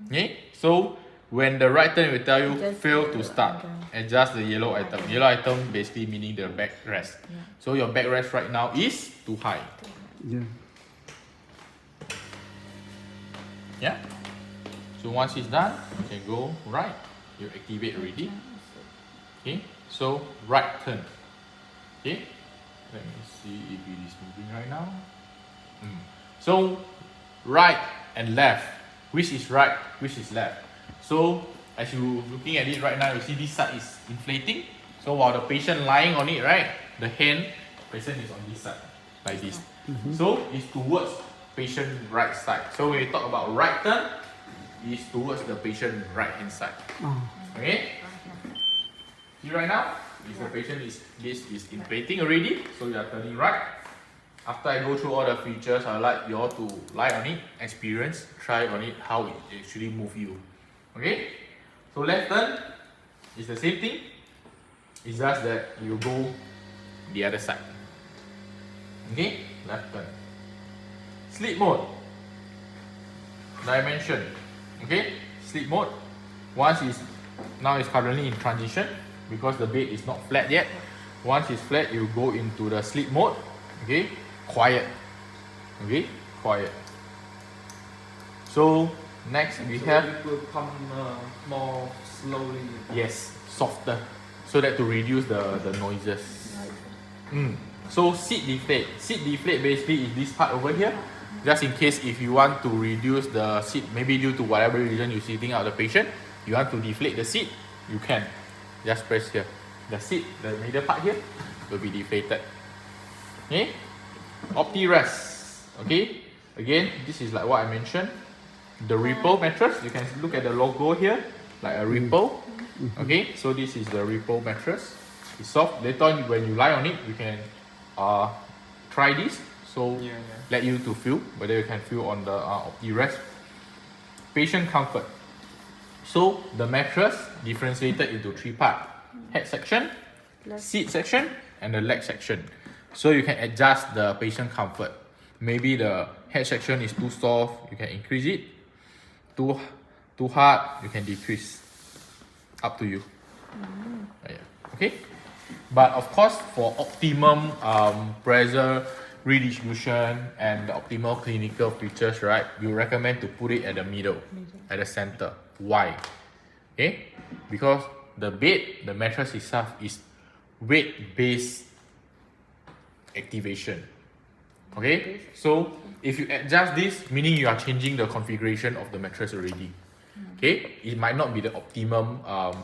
Okay, so when the right turn will tell you fail to start, adjust the yellow item. Yellow item basically meaning the backrest. So your backrest right now is too high. So once it's done, you can go right. You activate already. Okay, so right turn. Okay, let me see if it is moving right now. So right and left. Which is right, which is left. So as you looking at it right now, you see this side is inflating. So while the patient lying on it, right, the patient is on this side, like this. So it's towards patient right side. So when we talk about right turn, is towards the patient right hand side. Okay? See right now? Is the patient this is inflating already, so you are turning right. After I go through all the features, I'd like you all to lie on it, experience, try on it, how it actually move you. Okay? So left turn is the same thing. It's just that you go the other side. Okay? Left turn. Sleep mode. Dimension. Okay? Sleep mode. Now it's currently in transition because the bed is not flat yet. Once it's flat, you go into the sleep mode. Okay? Quiet. Okay? Quiet. So next we have, it will come more slowly. yes, softer, so that to reduce the noises. So seat deflate. Seat deflate basically is this part over here. Just in case if you want to reduce the seat, maybe due to whatever reason you're sitting out the patient, you want to deflate the seat, you can. Just press here. The seat, the middle part here, will be deflated. Okay? Opti-rest. Okay? Again, this is like what I mentioned. The Ripple mattress, you can look at the logo here, like a Ripple. Okay? So this is the Ripple mattress. It's soft. Later on, when you lie on it, you can try this. So let you to feel whether you can feel on the Opti-rest. Patient comfort. So the mattress differentiated into three parts: head section, seat section, and the leg section. So you can adjust the patient comfort. Maybe the head section is too soft, you can increase it. Too hard, you can decrease. Up to you. Okay. But of course, for optimum pressure redistribution and the optimal clinical features, right, we recommend to put it at the middle, at the center. Why? Okay, because the bed, the mattress itself is weight-based activation. Okay, so if you adjust this, meaning you are changing the configuration of the mattress already. Okay, it might not be the optimum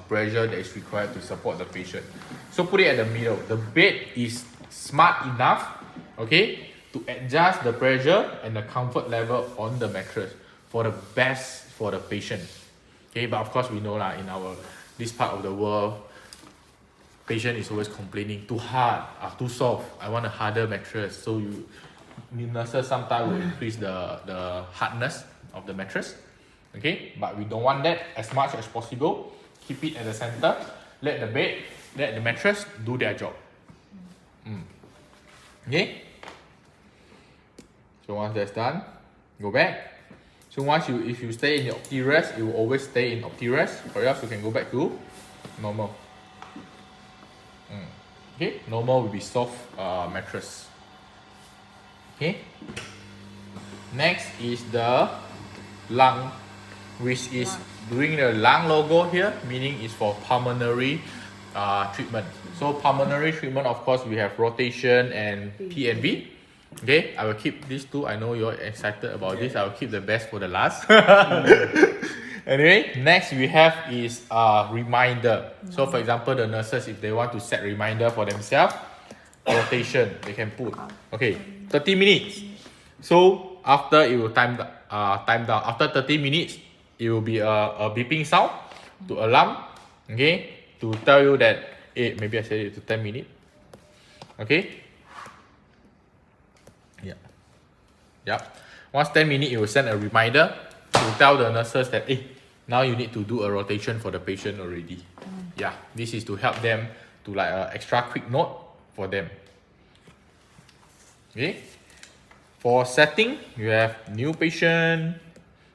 pressure that is required to support the patient. So put it at the middle. The bed is smart enough, okay, to adjust the pressure and the comfort level on the mattress for the best for the patient. Okay, but of course we know in this part of the world, patient is always complaining too hard, too soft. I want a harder mattress. So nurses sometimes will increase the hardness of the mattress. Okay, but we don't want that. As much as possible, keep it at the center. Let the mattress do their job. Okay. So once that's done, go back. So if you stay in the Opti-rest, it will always stay in Opti-rest, or else you can go back to normal. Okay, normal will be soft mattress. Okay. Next is the lung, which is doing the lung logo here, meaning it's for pulmonary treatment. So pulmonary treatment, of course, we have rotation and P&V. Okay, I will keep these two. I know you're excited about this. I will keep the best for the last. Anyway, next we have is reminder. So for example, the nurses, if they want to set reminder for themselves, rotation, they can put. Okay, 30 minutes. So after it will time down. After 30 minutes, it will be a beeping sound to alarm. Okay, to tell you that, maybe I set it to 10 minutes. Okay. Once 10 minutes, it will send a reminder to tell the nurses that, now you need to do a rotation for the patient already. This is to help them to like an extra quick note for them. Okay. For setting, you have new patient.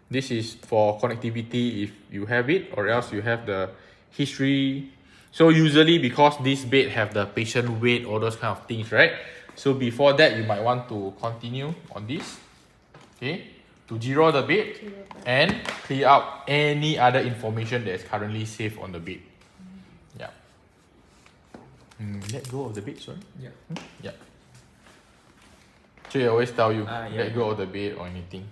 This is for connectivity if you have it, or else you have the history. So usually because this bed have the patient weight, all those kind of things, right? So before that, you might want to continue on this. Okay, to zero the bed and clear out any other information that is currently saved on the bed. Let go of the bed, sorry. So I always tell you, let go of the bed or anything.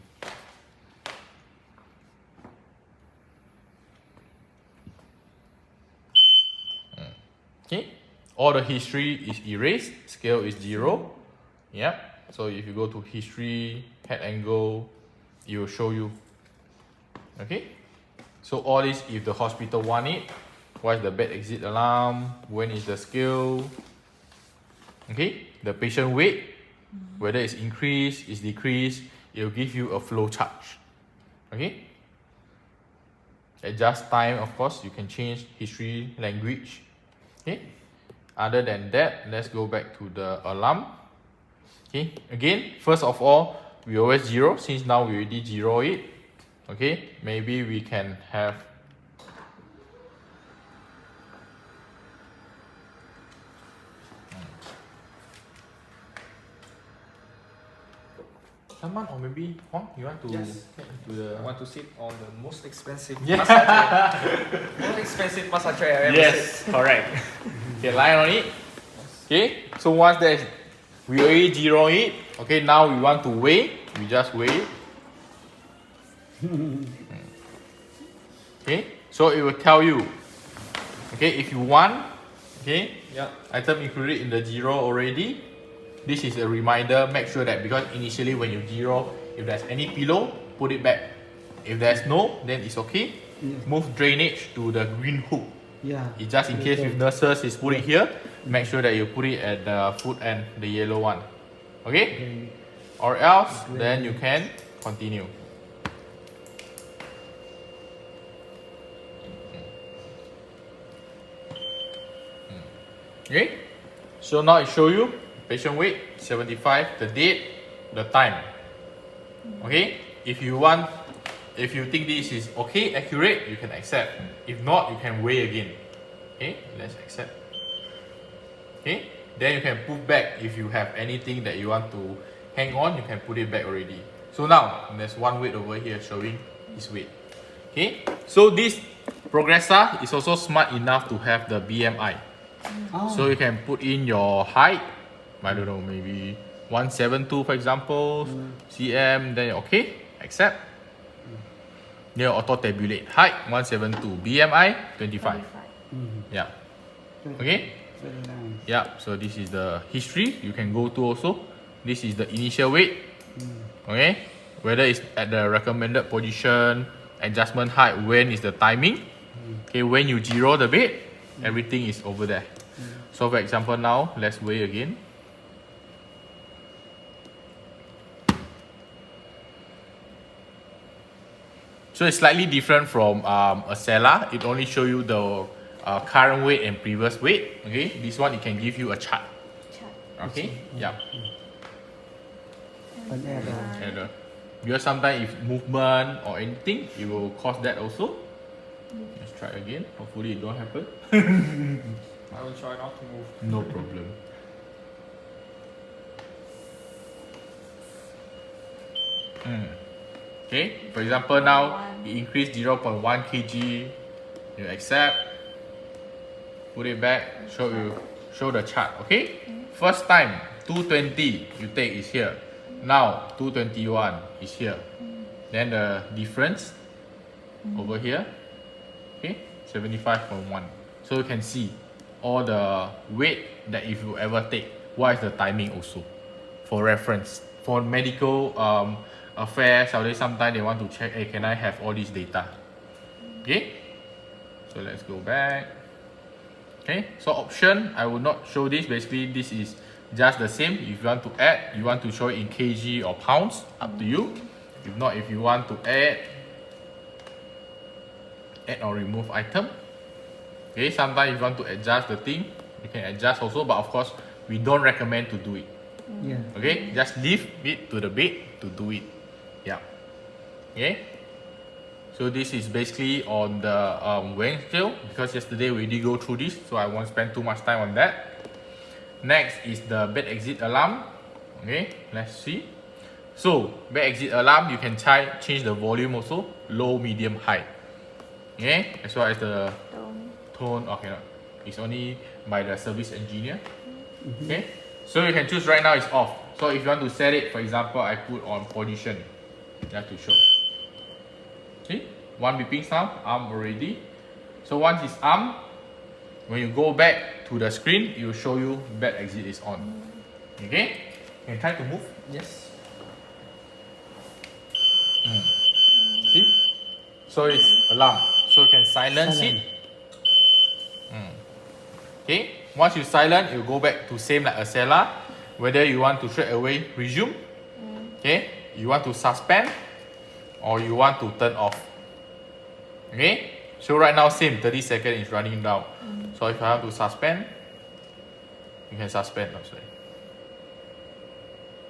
Okay, all the history is erased. Scale is 0. So if you go to history, head angle, it will show you. Okay. So all this, if the hospital want it, what is the bed exit alarm, when is the scale, okay, the patient weight, whether it's increased, is decreased, it will give you a flow chart. Okay. Adjust time, of course, you can change history, language. Okay. Other than that, let's go back to the alarm. Okay. Again, first of all, we always zero, since now we already zero it. Okay. Maybe we can have someone, or maybe Huang, you want to Yes. do the... I want to sit on the most expensive Yeah. massage chair. Most expensive massage chair I ever Yes, correct. Okay, lie on it. Okay, so once that is, we already zero it. Okay, now we want to weigh. We just weigh it. Okay, so it will tell you. Okay, if you want. Okay, Yeah. item included in the zero already. This is a reminder. Make sure that because initially when you zero, if there's any pillow, put it back. If there's no, then it's okay. Yes. Move drainage to the green hook. Yeah. It's just in case with nurses is put it here. Make sure that you put it at the foot end, the yellow one. Okay? Or else, then you can continue. Okay? So now it show you patient weight 75, the date, the time. Okay? If you want, if you think this is okay, accurate, you can accept. If not, you can weigh again. Okay? Let's accept. Okay? Then you can put back if you have anything that you want to hang on, you can put it back already. So now, there's one weight over here showing his weight. Okay? So this Progressa is also smart enough to have the BMI. Oh. So you can put in your height, I don't know, maybe 172 for example, cm, then okay, accept. Then auto tabulate. Height 172, BMI 25. Yeah. Okay? Very nice. Yeah, so this is the history you can go to also. This is the initial weight. Okay? Whether it's at the recommended position, adjustment height, when is the timing. Okay, when you zero the bed, everything is over there. So for example now, let's weigh again. So it's slightly different from a Sella. It only show you the current weight and previous weight. Okay, this one it can give you a chart. Okay, yeah. An error. And, because sometimes if movement or anything, it will cause that also. Let's try again. Hopefully it don't happen. I will try not to move. No problem. Okay, for example now, it increased 0.1 kg. You accept. Put it back. Show the chart. Okay. First time 220 you take is here. Now 221 is here. Then the difference over here. Okay, 75.1. So you can see all the weight that if you ever take, what is the timing also for reference. For medical affairs, sometimes they want to check, hey, can I have all this data? Okay, so let's go back. Okay, so option, I will not show this. Basically, this is just the same. If you want to add, you want to show it in kg or pounds, up to you. If not, if you want to add or remove item. Okay, sometimes if you want to adjust the thing, you can adjust also, but of course, we don't recommend to do it. Yeah. Okay, just leave it to the bed to do it. Yeah. Okay. So this is basically on the weighing scale, because yesterday we did go through this, so I won't spend too much time on that. Next is the bed exit alarm. Okay, let's see. So bed exit alarm, you can change the volume also, low, medium, high. Okay, as well as the tone. Okay, no, it's only by the service engineer. Okay, so you can choose right now it's off. So if you want to set it, for example, I put on position, just to show. See, one beeping sound, arm already. So once it's arm, when you go back to the screen, it will show you bed exit is on. Okay, Can you try to move? Yes. See? So it's alarm. So you can silence Silent. it. Okay. Once you silent, it will go back to same like a cellar. Whether you want to straight away resume, okay, you want to suspend, or you want to turn off. Okay. So right now same 30 seconds is running down. So if I have to suspend, you can suspend. Oh, sorry.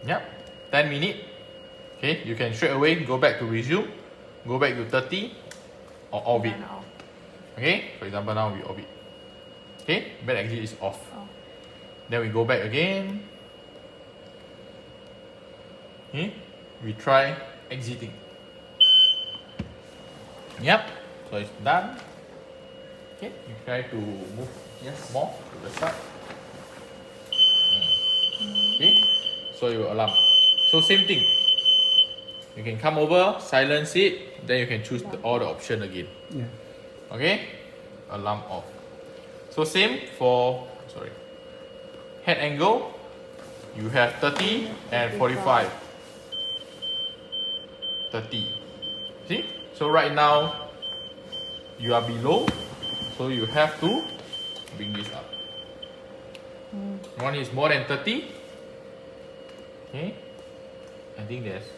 Yep. 10 minutes. Okay. You can straight away go back to resume, go back to 30, or orbit. Turn off. Okay. For example, now we orbit. Okay. Bed exit is off. Oh. Then we go back again. Okay. We try exiting. Yep. So it's done. Okay. You try to move Yes. more to the side. Okay. So it will alarm. So same thing. You can come over, silence it, then you can choose all the option again. Yeah. Okay. Alarm off. So same for head angle. You have 30 and 45. 30. See? So right now you are below, so you have to bring this up. One is more than 30. Okay. I think there's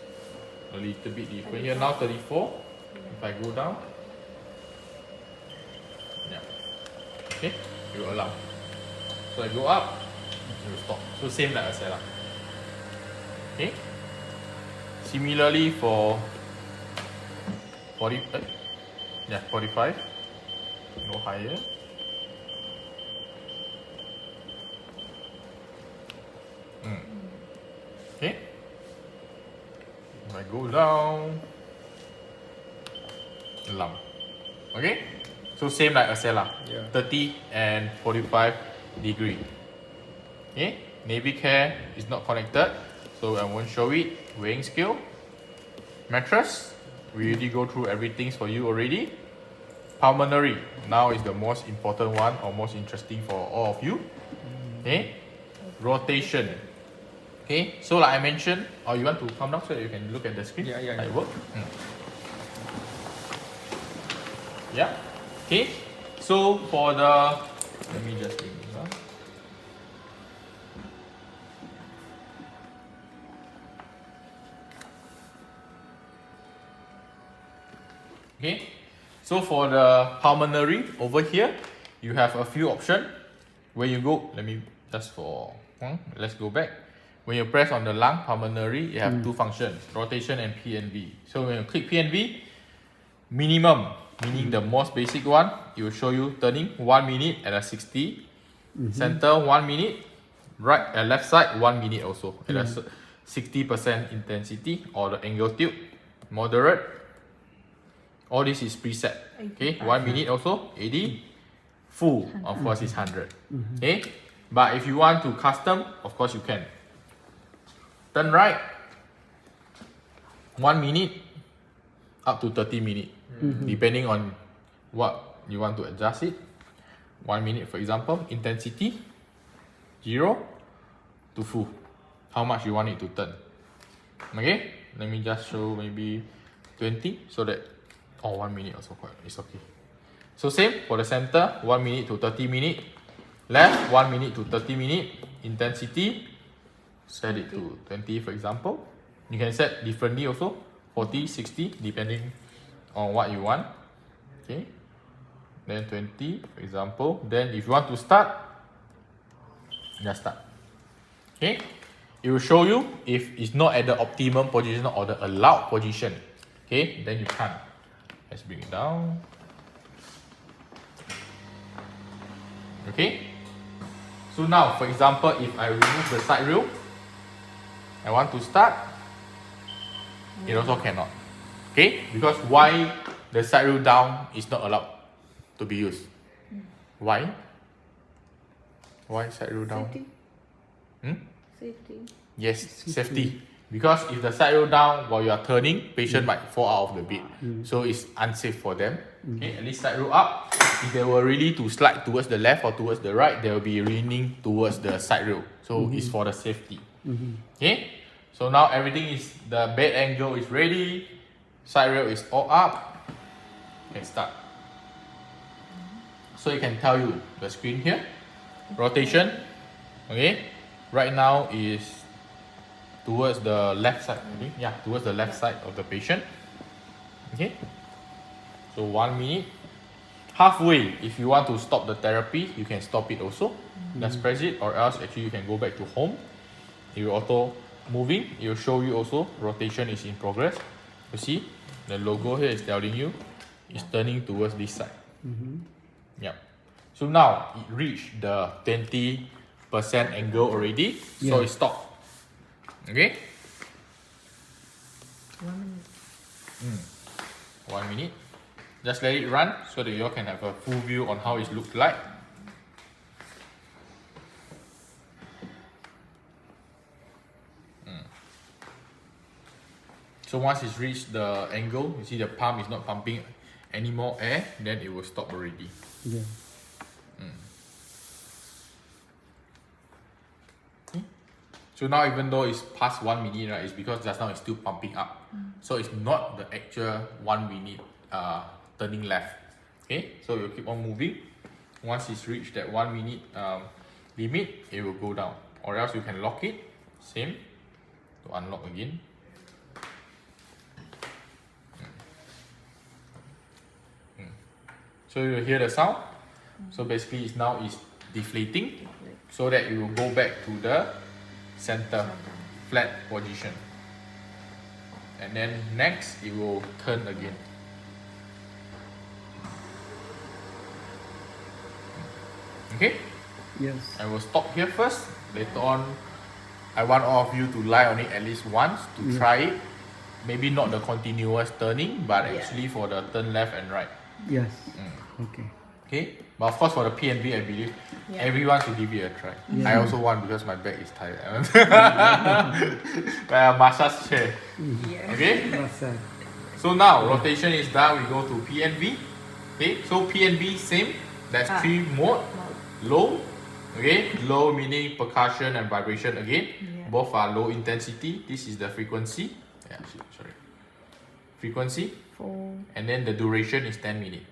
a little bit different here. Now 34. If I go down. Yeah. Okay. You will allow. So I go up, you will stop. So same like a cellar. Okay. Similarly for 45. Go higher. Okay. If I go down, alarm. Okay. So same like a cellar. Yeah. 30 and 45 degree. Okay. Navy care is not connected, so I won't show it. Weighing scale. Mattress. We already go through everything for you already. Pulmonary. Now is the most important one or most interesting for all of you. Okay. Rotation. Okay. So like I mentioned, or you want to come down so that you can look at the screen? Yeah. Like work. Yeah. Okay. So for the, let me just bring this up. Okay. So for the pulmonary over here, you have a few options. Where you go, let me just let's go back. When you press on the lung pulmonary, you have two functions, rotation and PNV. So when you click PNV, minimum, meaning the most basic one, it will show you turning 1 minute at a 60, center 1 minute, right left side 1 minute also at a 60% intensity or the angle tilt, moderate. All this is preset. Okay, 1 minute also 80, full of course is 100. Okay, but if you want to custom, of course you can. Turn right 1 minute up to 30 minutes, depending on what you want to adjust it. 1 minute, for example, intensity 0 to full. How much you want it to turn? Okay, let me just show maybe 20 so that 1 minute also quite it's okay. So same for the center, 1 minute to 30 minutes. Left 1 minute to 30 minutes. Intensity, set it to 20 for example. You can set differently also, 40, 60 depending on what you want. Okay, then 20 for example. Then if you want to start, just start. Okay, it will show you if it's not at the optimum position or the allowed position. Okay, then you can't. Let's bring it down. Okay, so now for example, if I remove the side rail, I want to start, it also cannot. Okay, because why the side rail down is not allowed to be used? Why? Why side rail down? Safety. Safety. Yes, safety. Because if the side roll down while you are turning, patient might fall out of the bed. So it's unsafe for them. Okay, at least side roll up. If they were really to slide towards the left or towards the right, they will be leaning towards the side rail. So it's for the safety. Okay, so now everything is, the bed angle is ready, side rail is all up. Okay, start. So it can tell you the screen here, rotation. Okay, right now is towards the left side. Okay, yeah, towards the left side of the patient. Okay, so 1 minute. Halfway, if you want to stop the therapy, you can stop it also. Just press it, or else actually you can go back to home. It will auto moving. It will show you also rotation is in progress. You see the logo here is telling you it's turning towards this side. Yeah. So now it reached the 20% angle already. So it stopped. Okay. 1 minute. 1 minute. Just let it run so that you all can have a full view on how it looks like. So once it's reached the angle, you see the pump is not pumping any more air, then it will stop already. Yeah. Okay. So now even though it's past 1 minute, right, it's because just now it's still pumping up. So it's not the actual 1 minute turning left. Okay, so you'll keep on moving. Once it's reached that 1 minute limit, it will go down. Or else you can lock it, same, to unlock again. So you'll hear the sound. So basically it's now is deflating, so that it will go back to the center flat position. And then next it will turn again. Okay, Yes. I will stop here first. Later on, I want all of you to lie on it at least once to try it. Maybe not the continuous turning, but actually for the turn left and right. Yes. Okay. Okay, but of course for the PNV, I believe everyone should give it a try. I also want, because my back is tired. Massage chair. Okay. Massage. So now rotation is done. We go to PNV. Okay, so PNV same. There's 3 mode. Low. Okay, low meaning percussion and vibration again. Both are low intensity. This is the frequency. Yeah, sorry. Frequency. 4. And then the duration is 10 minutes.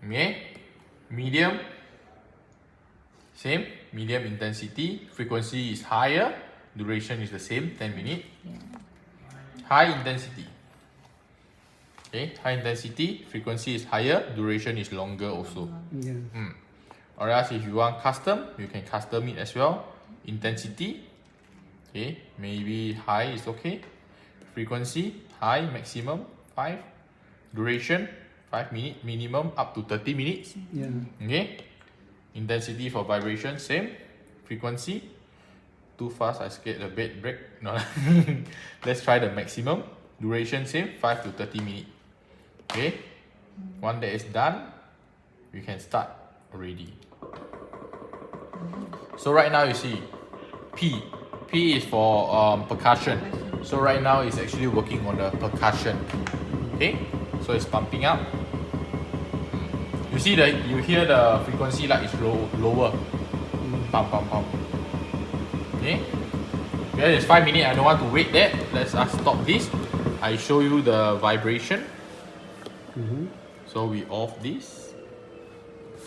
Okay. Medium. Same. Medium intensity. Frequency is higher. Duration is the same, 10 minutes. High intensity. Okay, high intensity, frequency is higher, duration is longer also. Yeah. Or else if you want custom, you can custom it as well. Intensity, okay, maybe high is okay. Frequency, high, maximum 5. Duration, 5 minutes minimum, up to 30 minutes. Yeah. Okay. Intensity for vibration, same. Frequency, too fast, I scared the bed break. No. Let's try the maximum. Duration, same, 5 to 30 minutes. Okay. Once that is done, we can start already. So right now you see P. P is for percussion. So right now it's actually working on the percussion. Okay. So it's pumping up. You see you hear the frequency like it's lower. Pump, pump, pump. Okay. Then it's 5 minutes. I don't want to wait there. Let's stop this. I show you the vibration. So we off this.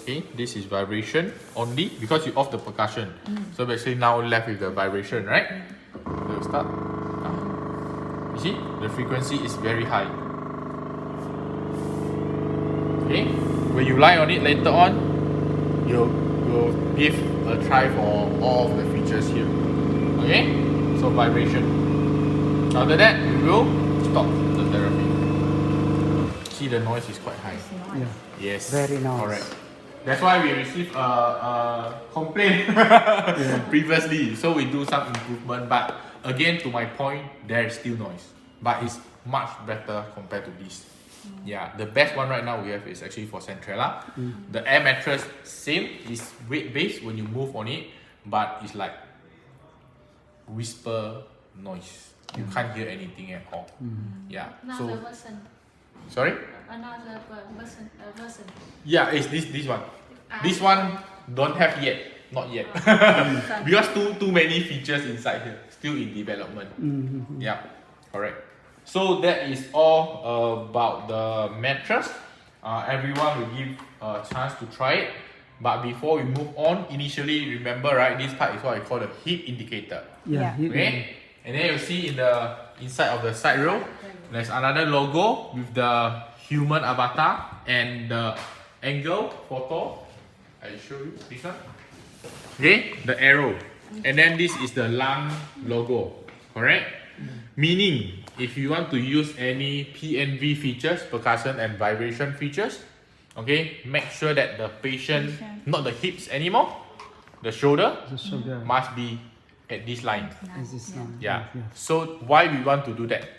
Okay, this is vibration only because you off the percussion. So basically now left with the vibration, right? So start. You see, the frequency is very high. Okay, when you lie on it later on, you'll give a try for all of the features here. Okay, so vibration. After that, we will stop the therapy. See, the noise is quite high. Yeah. Yes. Very nice. Correct. That's why we received a complaint previously. So we do some improvement. But again, to my point, there is still noise. But it's much better compared to this. Yeah, the best one right now we have is actually for Centrella. The air mattress, same, is weight based when you move on it, but it's like whisper noise. You can't hear anything at all. Yeah. Another version. Sorry? Another version. Yeah, it's this one. This one don't have yet. Not yet. Because too many features inside here. still in development. Mm-hmm. Yeah, correct. So that is all about the mattress. Everyone will give a chance to try it. But before we move on, initially remember, right, this part is what I call the heat indicator. Yeah. Okay? And then you see in the inside of the side row, there's another logo with the human avatar and the angle photo. I show you this one. Okay, the arrow. And then this is the lung logo, correct? Meaning, if you want to use any PNV features, percussion and vibration features, okay, make sure that the patient, not the hips anymore, the shoulder must be at this line. Yeah. So why we want to do that?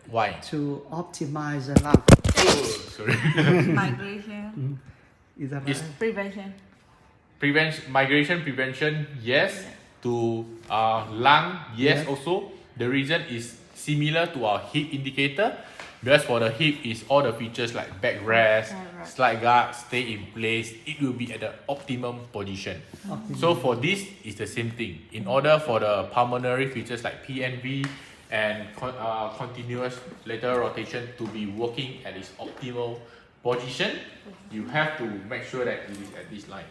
Why? To optimize the lung. Oh, sorry. Migration. Is that It's Prevention. migration prevention, yes. To lung, yes, also. The reason is similar to our hip indicator. Because for the hip is all the features like backrest, slide guard, stay in place. It will be at the optimum position. So for this, it's the same thing. In order for the pulmonary features like PNV and continuous lateral rotation to be working at its optimal position, you have to make sure that it is at this line.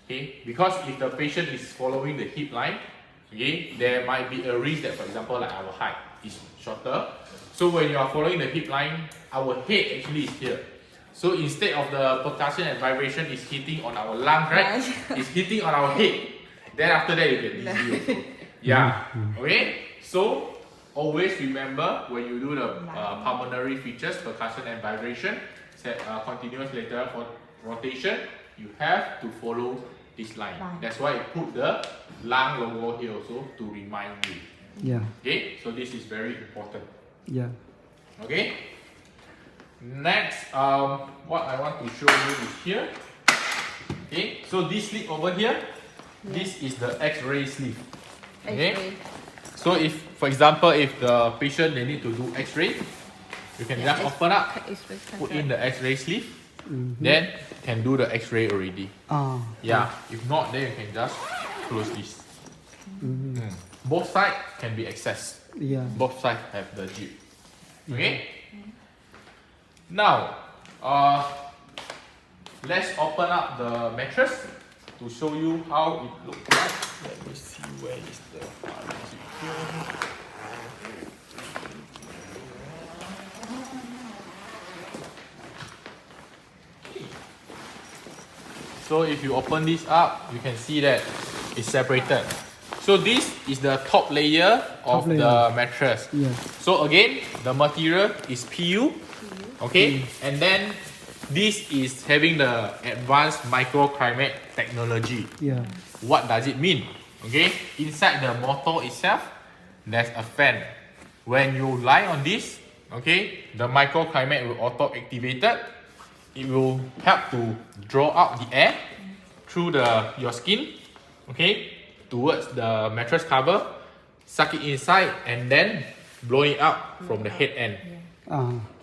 Okay, because if the patient is following the hip line, okay, there might be a risk that, for example, like our height is shorter. So when you are following the hip line, our head actually is here. So instead of the percussion and vibration is hitting on our lungs, right? It's hitting on our head. Then after that you get dizzy also. Yeah. Okay. So always remember when you do the pulmonary features, percussion and vibration, continuous lateral rotation, you have to follow this line. That's why I put the lung logo here also to remind you. Yeah. Okay, so this is very important. Yeah. Okay. Next, what I want to show you is here. Okay, so this sleeve over here, this is the X-ray sleeve. Okay. So if, for example, if the patient they need to do X-ray, you can just open up, put in the X-ray sleeve, then can do the X-ray already. Yeah. If not, then you can just close this. Both sides can be accessed. Yeah. Both sides have the zip. Okay. Now, let's open up the mattress to show you how it looks like. Let me see where is the zip here. So if you open this up, you can see that it's separated. So this is the top layer of the mattress. Yeah. So again, the material is PU. Okay, and then this is having the advanced microclimate technology. Yeah. What does it mean? Okay, inside the motor itself, there's a fan. When you lie on this, okay, the microclimate will auto-activated. It will help to draw out the air through your skin, okay, towards the mattress cover, suck it inside, and then blow it out from the head end.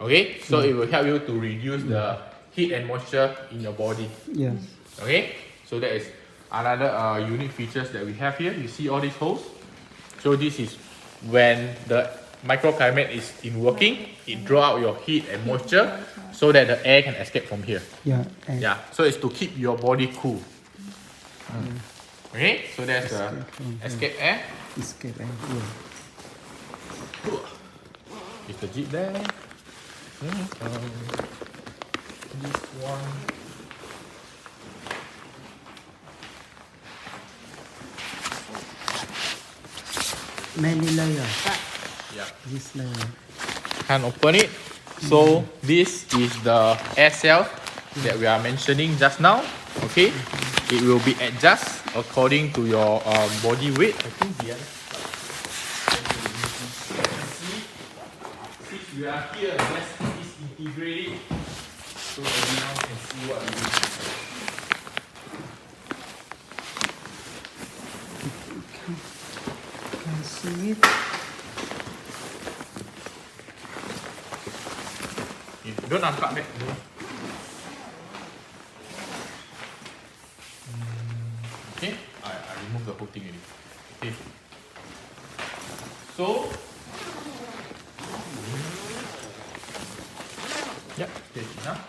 Okay, so it will help you to reduce the heat and moisture in your body. Yes. Okay, so that is another unique features that we have here. You see all these holes? So this is when the microclimate is in working, it draw out your heat and moisture so that the air can escape from here. Yeah. Yeah, so it's to keep your body cool. Okay, so there's the escape air. Escape air. Yeah. Is the zip there? This one. Many layers. Yeah. This layer. Can't open it. So this is the air cell that we are mentioning just now. Okay, it will be adjust according to your body weight. I think the other since we are here, let's integrate it so everyone can see what we do. Can see it. Don't unplug that. Okay, I remove the whole thing already. Okay. So, yep, okay, huh?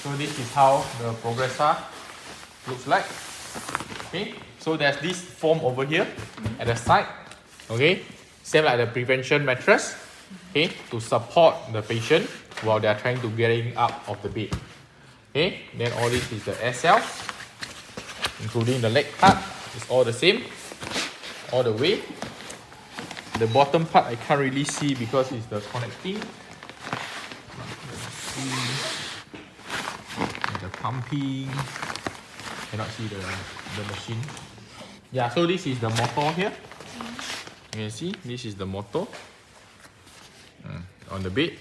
So this is how the Progressa looks like. Okay, so there's this foam over here at the side. Okay, same like the prevention mattress. Okay, to support the patient while they are trying to getting up of the bed. Okay, then all this is the SL, including the leg part. It's all the same, all the way. The bottom part I can't really see because it's the connecting. The pumping. Cannot see the machine. Yeah, so this is the motor here. You can see this is the motor on the bed.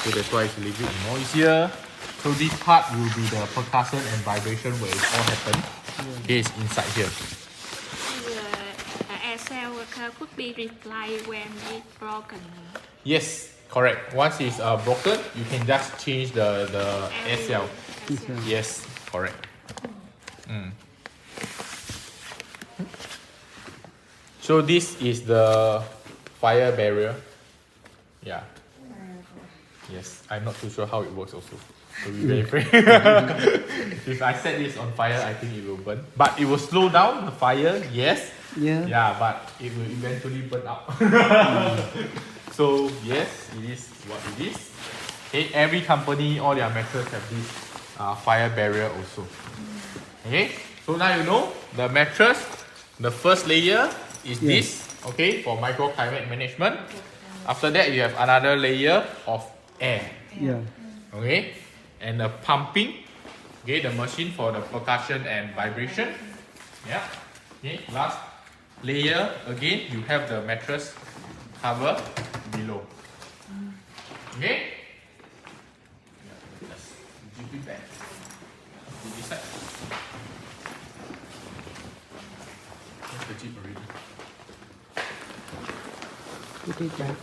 So that's why it's a little bit noisier. So this part will be the percussion and vibration where it all happens. Okay, it's inside here. The air cell could be replaced when it's broken. Yes, correct. Once it's broken, you can just change the air cell. Yes, correct. So this is the fire barrier. Yeah. Yes, I'm not too sure how it works also. To be very frank. If I set this on fire, I think it will burn. But it will slow down the fire, yes. Yeah. Yeah, but it will eventually burn up. So yes, it is what it is. Okay, every company, all their mattress have this fire barrier also. Okay, so now you know the mattress, the first layer is this, okay, for microclimate management. After that, you have another layer of air. Yeah. Okay, and the pumping, okay, the machine for the percussion and vibration. Yeah. Okay, last layer again, you have the mattress cover below. Okay. Let's zip it back. This side. That's the zip already. Put it back.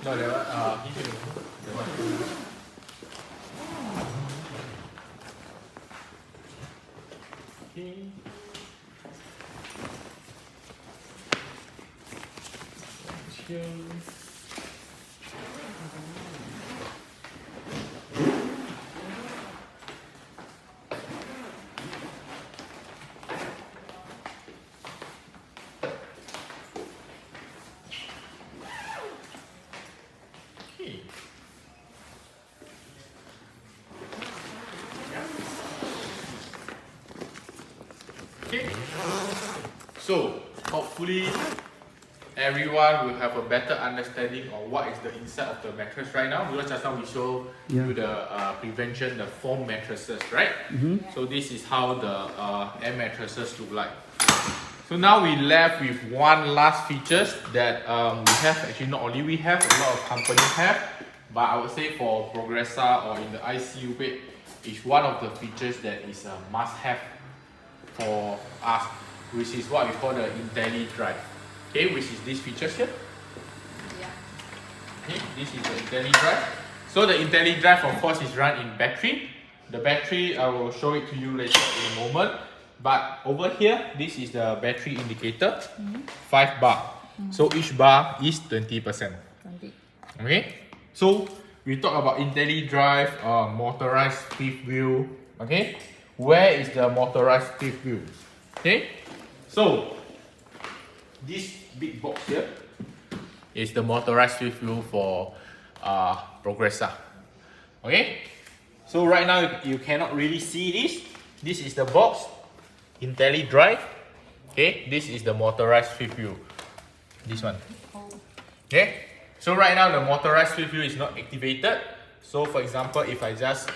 No, that one, give it that one. Okay. Here. Okay. Okay. So hopefully everyone will have a better understanding of what is the inside of the mattress right now. Because just now we show you the prevention, the foam mattresses, right? So this is how the air mattresses look like. So now we left with one last features that we have. Actually, not only we have, a lot of companies have, but I would say for Progressa or in the ICU bed, is one of the features that is a must-have for us, which is what we call the IntelliDrive. Okay, which is these features here. Okay, this is the IntelliDrive. So the IntelliDrive, of course, is run in battery. The battery, I will show it to you later in a moment. But over here, this is the battery indicator, 5 bar. So each bar is 20%. Okay, so we talk about IntelliDrive, motorized fifth wheel. Okay, where is the motorized fifth wheel? Okay, so this big box here is the motorized fifth wheel for Progressa. Okay, so right now you cannot really see this. This is the box, IntelliDrive. Okay, this is the motorized fifth wheel. This one. Okay, so right now the motorized fifth wheel is not activated. So for example, if I just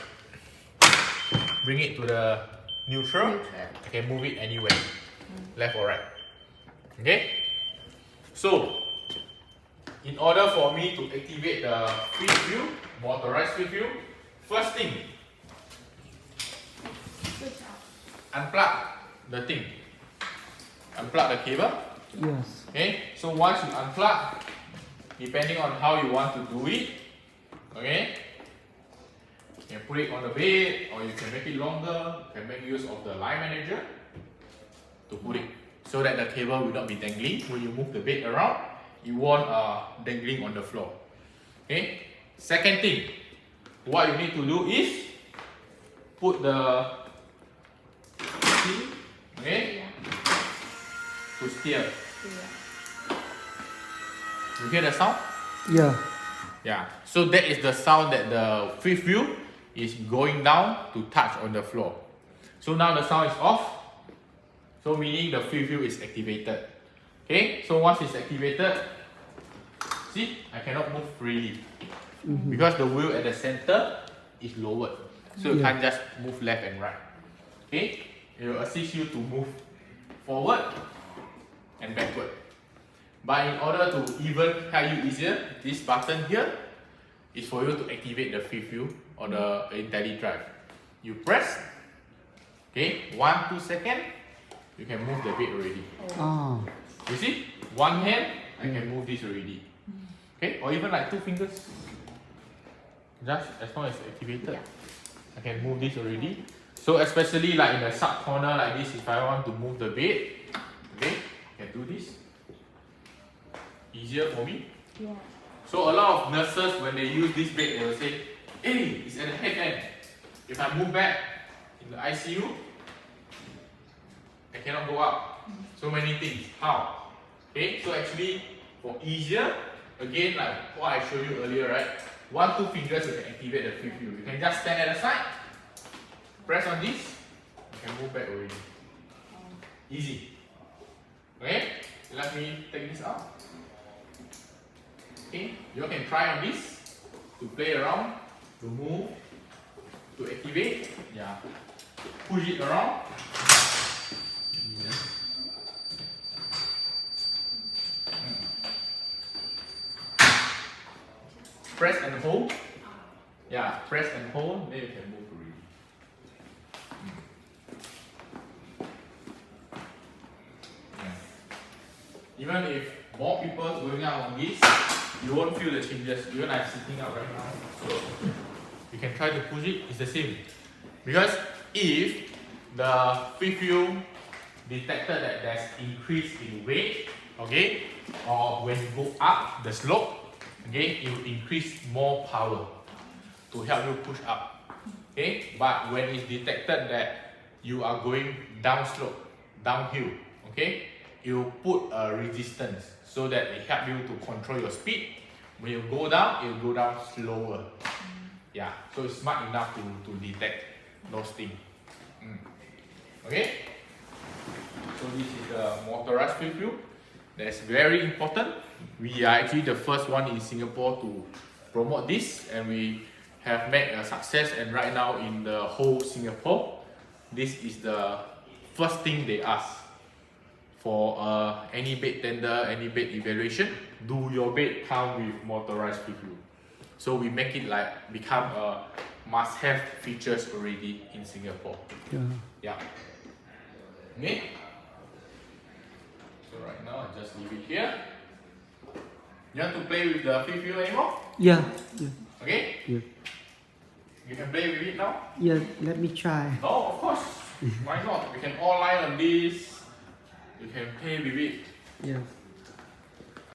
bring it to the neutral, I can move it anywhere, left or right. Okay, so in order for me to activate the fifth wheel, motorized fifth wheel, first thing, unplug the thing, unplug the cable. Yes. Okay, so once you unplug, depending on how you want to do it, okay, you can put it on the bed or you can make it longer. You can make use of the line manager to to put it, so that the cable will not be dangling. When you move the bed around, it won't dangling on the floor. Okay. Second thing, what you need to do is put the thing, okay, to steer. You hear the sound? Yeah. Yeah. So that is the sound that the fifth wheel is going down to touch on the floor. So now the sound is off. So meaning the fifth wheel is activated. Okay. So once it's activated, see, I cannot move freely because the wheel at the center is lowered. So you can't just move left and right. Okay. It will assist you to move forward and backward. But in order to even help you easier, this button here is for you to activate the fifth wheel or the IntelliDrive. You press, okay, 1-2 seconds, you can move the bed already. Oh. You see, one hand, I can move this already. Okay, or even like 2 fingers. Just as long as it's activated, I can move this already. So especially like in the sub corner like this, if I want to move the bed, okay, I can do this. Easier for me. Yeah. So a lot of nurses, when they use this bed, they will say, hey, it's at the head end. If I move back in the ICU, I cannot go up. So many things. How? Okay, so actually, for easier, again, like what I showed you earlier, right? 1-2 fingers, you can activate the fifth wheel. You can just stand at the side, press on this, you can move back already. Easy. Okay, let me take this out. Okay, you can try on this to play around, to move, to activate. Yeah, push it around. Press and hold. Yeah, press and hold, then you can move already. Yeah. Even if more people going out on this, you won't feel the changes. Even I'm sitting up right now. So you can try to push it, it's the same. Because if the fifth wheel detected that there's increase in weight, okay, or when you go up the slope, okay, it will increase more power to help you push up. Okay, but when it's detected that you are going down slope, downhill, okay, you put a resistance so that it helps you to control your speed. When you go down, it will go down slower. Yeah, so it's smart enough to detect those things. Okay, so this is the motorized fifth wheel. That's very important. We are actually the first one in Singapore to promote this, and we have made a success. And right now in the whole Singapore, this is the first thing they ask for any bed tender, any bed evaluation. Do your bed come with motorized fifth wheel? So we make it like become a must-have features already in Singapore. Yeah. Okay. So right now I just leave it here. You want to play with the fifth wheel anymore? Yeah. Okay? Yeah. You can play with it now? Yeah, let me try. No, of course. Why not? We can all lie on this. You can play with it. Yes.